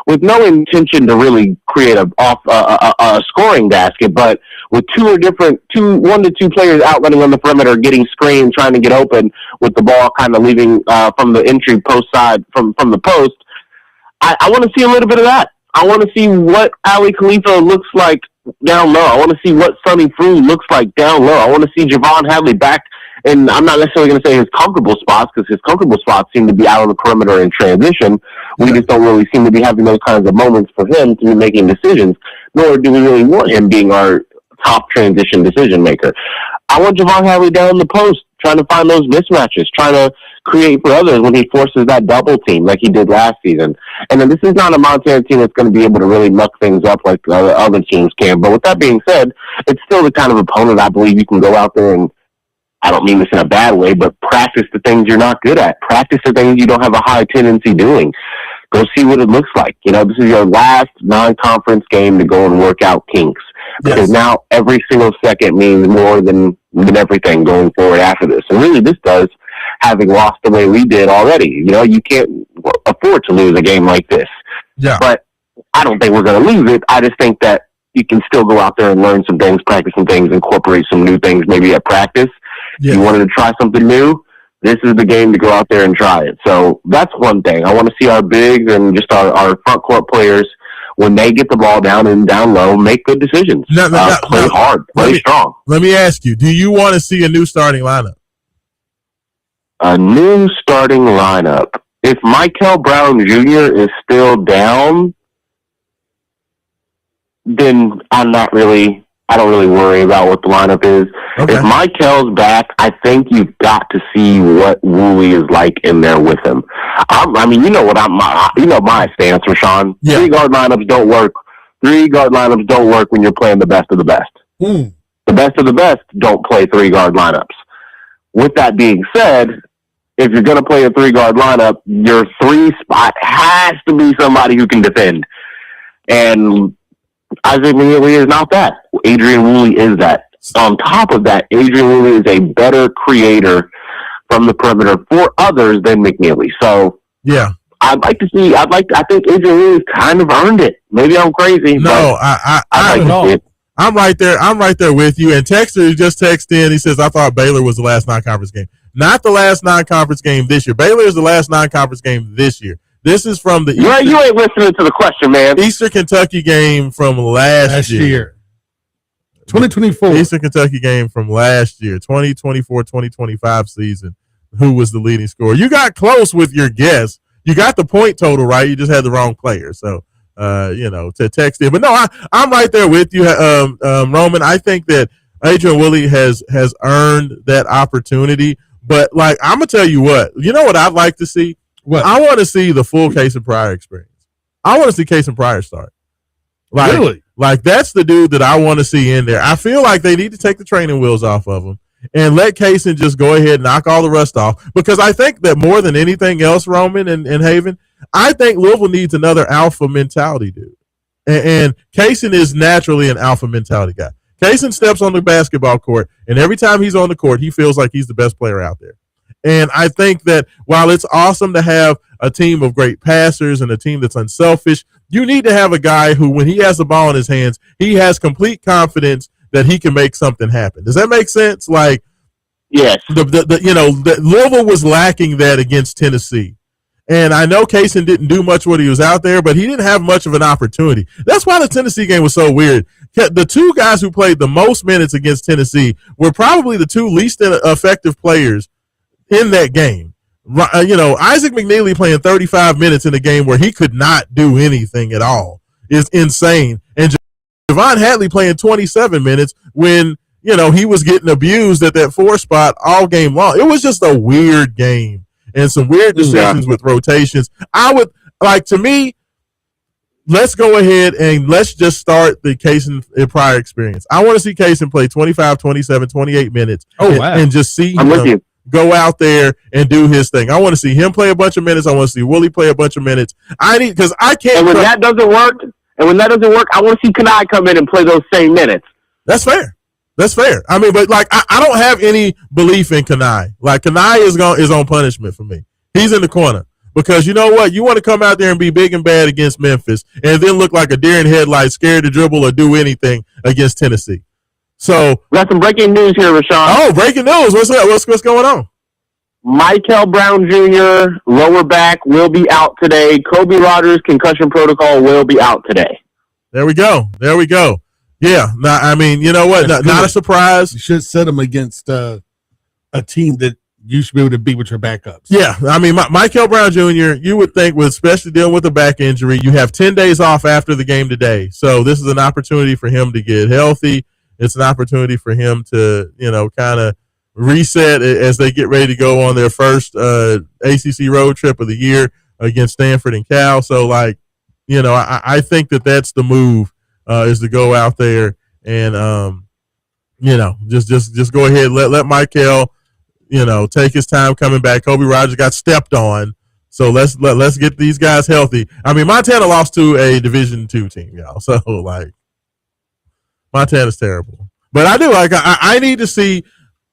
with no intention to really create a scoring basket, but with one to two players out running on the perimeter, getting screened, trying to get open with the ball kind of leaving from the entry post side from the post. I want to see a little bit of that. I want to see what Ali Khalifa looks like down low. I want to see what Sonny Frew looks like down low. I want to see Javon Hadley back. And I'm not necessarily going to say his comfortable spots, because his comfortable spots seem to be out on the perimeter in transition. We just don't really seem to be having those kinds of moments for him to be making decisions, nor do we really want him being our top transition decision maker. I want Javon Hadley down the post, trying to find those mismatches, trying to create for others when he forces that double team like he did last season. And then this is not a Montana team that's going to be able to really muck things up like other teams can. But with that being said, it's still the kind of opponent I believe you can go out there and, I don't mean this in a bad way, but practice the things you're not good at. Practice the things you don't have a high tendency doing. Go see what it looks like. This is your last non-conference game to go and work out kinks. Because now every single second means more than everything going forward after this. And really this does, having lost the way we did already. You can't afford to lose a game like this. Yeah. But I don't think we're going to lose it. I just think that you can still go out there and learn some things, practice some things, incorporate some new things maybe at practice. You wanted to try something new, this is the game to go out there and try it. So that's one thing. I want to see our bigs and just our front court players when they get the ball down and down low, make good decisions. Play hard, play strong. Let me ask you, do you want to see a new starting lineup? A new starting lineup. If Michael Brown Jr. is still down, then I don't really worry about what the lineup is. Okay. If Michael's back, I think you've got to see what Woolley is like in there with him. You know my stance, Raashaan. Yeah. 3-guard lineups don't work. 3-guard lineups don't work when you're playing the best of the best. The best of the best don't play 3-guard lineups. With that being said, if you're going to play a 3-guard lineup, your 3 spot has to be somebody who can defend. And Isaac McNeely is not that. Adrian Woolley is that. On top of that, Adrian Woolley is a better creator from the perimeter for others than McNeely. So, yeah, I think Adrian Woolley's kind of earned it. Maybe I'm crazy. No, I'm right there. I'm right there with you. And Texter just texted in. He says, I thought Baylor was the last non-conference game. Not the last non-conference game this year. Baylor is the last non-conference game this year. This is from the you ain't listening to the question, man. Eastern Kentucky game from last year. 2024. Eastern Kentucky game from last year, 2024-2025 season. Who was the leading scorer? You got close with your guess. You got the point total right. You just had the wrong player. So, to text in. But no, I'm right there with you, Roman. I think that Adrian Woolley has earned that opportunity. But, I'm going to tell you what. You know what I'd like to see? What? I want to see the full Cason Pryor experience. I want to see Cason Pryor start. Really? That's the dude that I want to see in there. I feel like they need to take the training wheels off of him and let Cason just go ahead and knock all the rust off. Because I think that more than anything else, Roman and Haven, I think Louisville needs another alpha mentality dude. And Cason is naturally an alpha mentality guy. Cason steps on the basketball court, and every time he's on the court, he feels like he's the best player out there. And I think that while it's awesome to have a team of great passers and a team that's unselfish, you need to have a guy who, when he has the ball in his hands, he has complete confidence that he can make something happen. Does that make sense? Yes. Louisville was lacking that against Tennessee. And I know Cason didn't do much when he was out there, but he didn't have much of an opportunity. That's why the Tennessee game was so weird. The 2 guys who played the most minutes against Tennessee were probably the 2 least effective players in that game. Isaac McNeely playing 35 minutes in a game where he could not do anything at all is insane. And Javon Hadley playing 27 minutes when, he was getting abused at that 4 spot all game long. It was just a weird game and some weird decisions with rotations. I would to me, let's go ahead and let's just start the Cason Pryor experience. I want to see Cason play 25, 27, 28 minutes and just see him go out there and do his thing. I want to see him play a bunch of minutes. I want to see Woolley play a bunch of minutes. Because I can't. And when that doesn't work, I want to see Kanai come in and play those same minutes. That's fair. I mean, but I don't have any belief in Kanai. Kanai is on punishment for me. He's in the corner because you know what? You want to come out there and be big and bad against Memphis and then look like a deer in headlights, scared to dribble or do anything against Tennessee. So we got some breaking news here, Raashaan. Oh, breaking news! What's up? What's going on? Michael Brown Jr. lower back will be out today. Kobe Rogers concussion protocol will be out today. There we go. Yeah. Now, I mean, you know what? Not a surprise. You should set him against a team that you should be able to beat with your backups. Yeah. I mean, Michael Brown Jr., you would think, with especially dealing with a back injury, you have 10 days off after the game today. So this is an opportunity for him to get healthy. It's an opportunity for him to, kind of reset as they get ready to go on their first ACC road trip of the year against Stanford and Cal. So, I think that's the move is to go out there and, just go ahead. Let Michael, take his time coming back. Kobe Rogers got stepped on. So let's get these guys healthy. I mean, Montana lost to a Division II team, y'all. So, Montana's terrible. But I do I need to see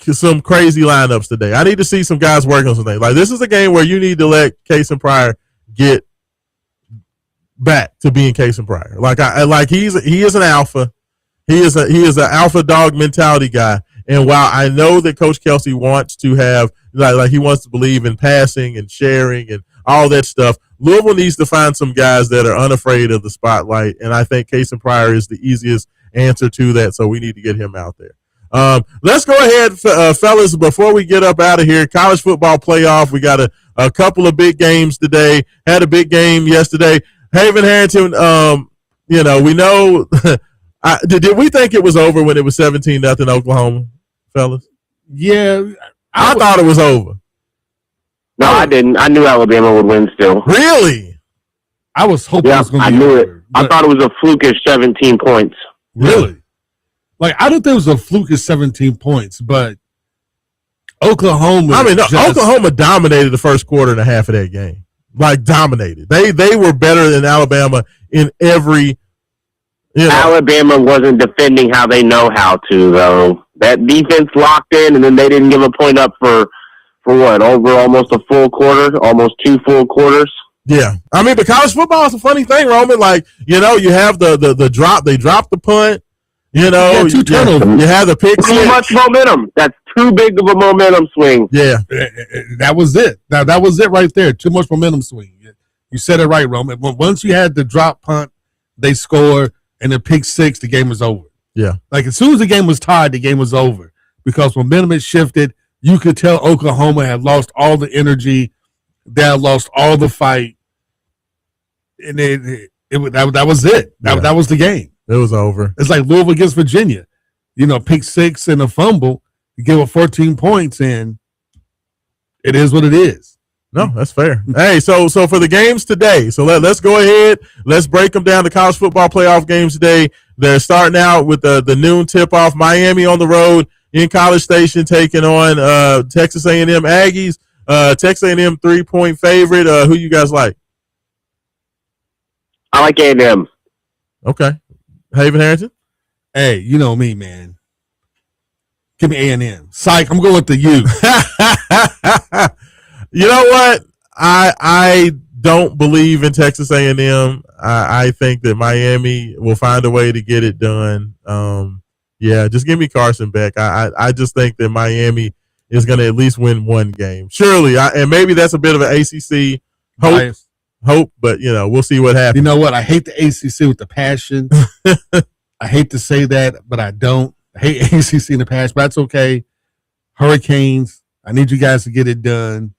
some crazy lineups today. I need to see some guys working on something. This is a game where you need to let Cason Pryor get back to being Cason Pryor. He is an alpha. He is an alpha dog mentality guy. And while I know that Coach Kelsey wants to have he wants to believe in passing and sharing and all that stuff, Louisville needs to find some guys that are unafraid of the spotlight, and I think Cason Pryor is the easiest answer to that, so we need to get him out there. Let's go ahead, fellas, before we get up out of here. College football playoff. We got a couple of big games today. Had a big game yesterday. Haven Harrington, we know did we think it was over when it was 17-0 Oklahoma, fellas? Yeah. I thought it was over. No, I didn't. I knew Alabama would win still. Really? I was hoping it was going to be I knew over, it. I thought it was a flukish 17 points. Really? Like, I don't think it was a flukish 17 points, but Oklahoma. Oklahoma dominated the first quarter and a half of that game. Like, dominated. They were better than Alabama in every. Alabama wasn't defending how they know how to, though. That defense locked in, and then they didn't give a point up for what, over almost a full quarter, almost 2 full quarters. Yeah. I mean, but college football is a funny thing, Roman. Like, you have the drop. They dropped the punt. 2 turnovers. You have the pick. Too much momentum. That's too big of a momentum swing. Yeah. That was it. That was it right there. Too much momentum swing. You said it right, Roman. Once you had the drop punt, they scored, and the pick six, the game was over. Yeah. Like, as soon as the game was tied, the game was over because momentum had shifted. You could tell Oklahoma had lost all the energy. They had lost all the fight. And that was it. That was the game. It was over. It's like Louisville against Virginia. Pick six and a fumble. You give up 14 points, and it is what it is. No, that's fair. Hey, so for the games today, so let's go ahead. Let's break them down. The college football playoff games today. They're starting out with the noon tip-off. Miami on the road in College Station taking on Texas A&M Aggies. Texas A&M 3-point favorite. Who you guys like? I like A&M. Okay. Haven Harrington? Hey, you know me, man. Give me A&M. Psych, I'm going with the U. You know what? I don't believe in Texas A&M. I think that Miami will find a way to get it done. Just give me Carson Beck. I just think that Miami is going to at least win one game. Surely, and maybe that's a bit of an ACC hope, but we'll see what happens. You know what? I hate the ACC with the passion. I hate to say that, but I don't. I hate ACC in the past, but that's okay. Hurricanes, I need you guys to get it done.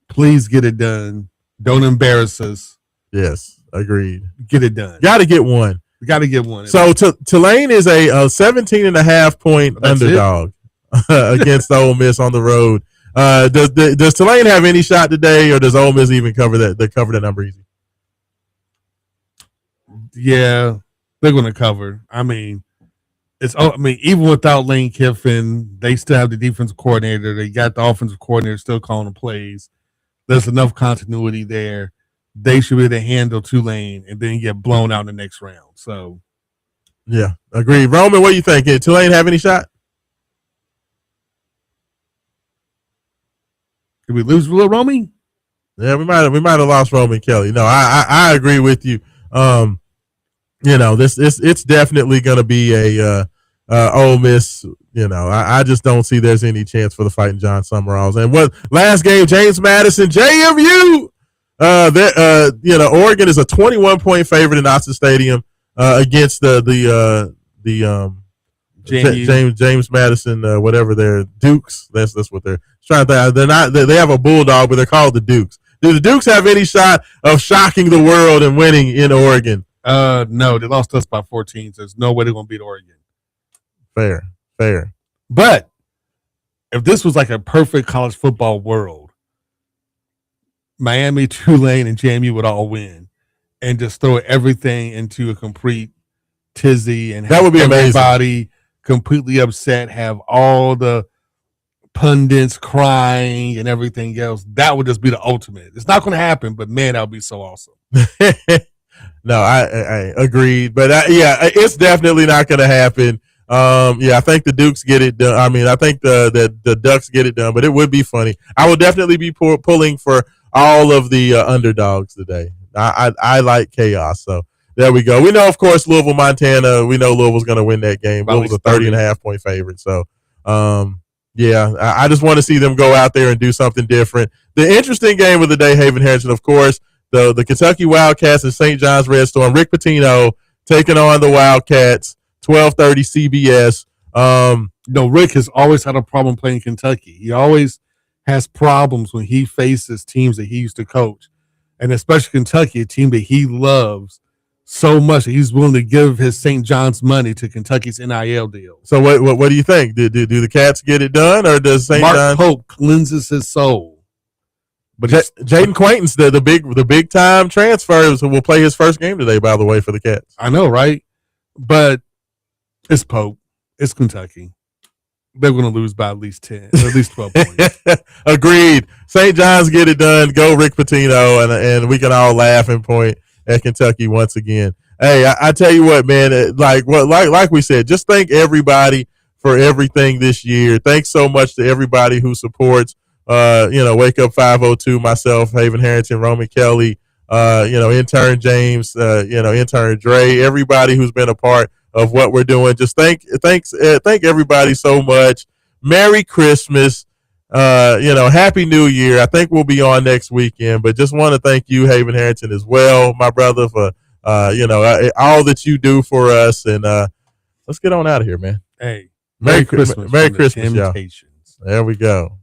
Please get it done. Don't embarrass us. Yes, agreed. Get it done. Got to get one. We got to get one. So Tulane is a 17.5-point underdog against Ole Miss on the road. Does Tulane have any shot today, or does Ole Miss even cover that? They cover that number easy. Yeah, they're going to cover. I mean, even without Lane Kiffin, they still have the defensive coordinator. They got the offensive coordinator still calling the plays. There's enough continuity there. They should be able to handle Tulane and then get blown out in the next round. So, yeah, agreed. Roman, what do you think? Did Tulane have any shot? Did we lose Little Romy? Yeah, we might have lost Roman Kelly. No, I agree with you. It's definitely going to be a Ole Miss. I just don't see there's any chance for the Fighting John Summeralls. And what last game, James Madison, JMU. Oregon is a 21-point favorite in Austin Stadium against the James Madison, whatever they're Dukes. That's what they're trying to think. They're not. They have a bulldog, but they're called the Dukes. Do the Dukes have any shot of shocking the world and winning in Oregon? No, they lost us by 14. So there's no way they're going to beat Oregon. Fair. But if this was like a perfect college football world, Miami, Tulane, and JMU would all win, and just throw everything into a complete tizzy, and that would be everybody amazing. Completely upset, have all the pundits crying and everything else. That would just be the ultimate. It's not going to happen, but man, that would be so awesome. No, I agreed, but it's definitely not going to happen. I think the Dukes get it done. I mean, I think the Ducks get it done, but it would be funny. I would definitely be pulling for all of the underdogs today. I like chaos, so there we go. We know, of course, Louisville, Montana. We know Louisville's going to win that game. Louisville's a 30.5-point favorite, so I just want to see them go out there and do something different. The interesting game of the day, Haven Harrison, of course, the Kentucky Wildcats and St. John's Red Storm. Rick Pitino taking on the Wildcats, 12:30 CBS. Rick has always had a problem playing Kentucky. He always has problems when he faces teams that he used to coach, and especially Kentucky, a team that he loves so much that he's willing to give his St. John's money to Kentucky's NIL deal. So what do you think? Do the Cats get it done, or does St. John's? Mark Pope cleanses his soul. But Jaden Quaintance, the big time transfer, will play his first game today, by the way, for the Cats. I know, right? But it's Pope. It's Kentucky. They're going to lose by at least 10, at least 12 points. Agreed. St. John's get it done. Go Rick Pitino, and we can all laugh and point at Kentucky once again. Hey, I tell you what, man. Like we said, just thank everybody for everything this year. Thanks so much to everybody who supports. Wake Up 502, myself, Haven Harrington, Roman Kelly, intern James, intern Dre, everybody who's been a part of what we're doing. Just thank everybody so much. Merry Christmas. Happy New Year. I think we'll be on next weekend, but just want to thank you, Haven Harrington, as well, my brother, for all that you do for us. And let's get on out of here, man. Hey, Merry Christmas. Merry Christmas, y'all. There we go.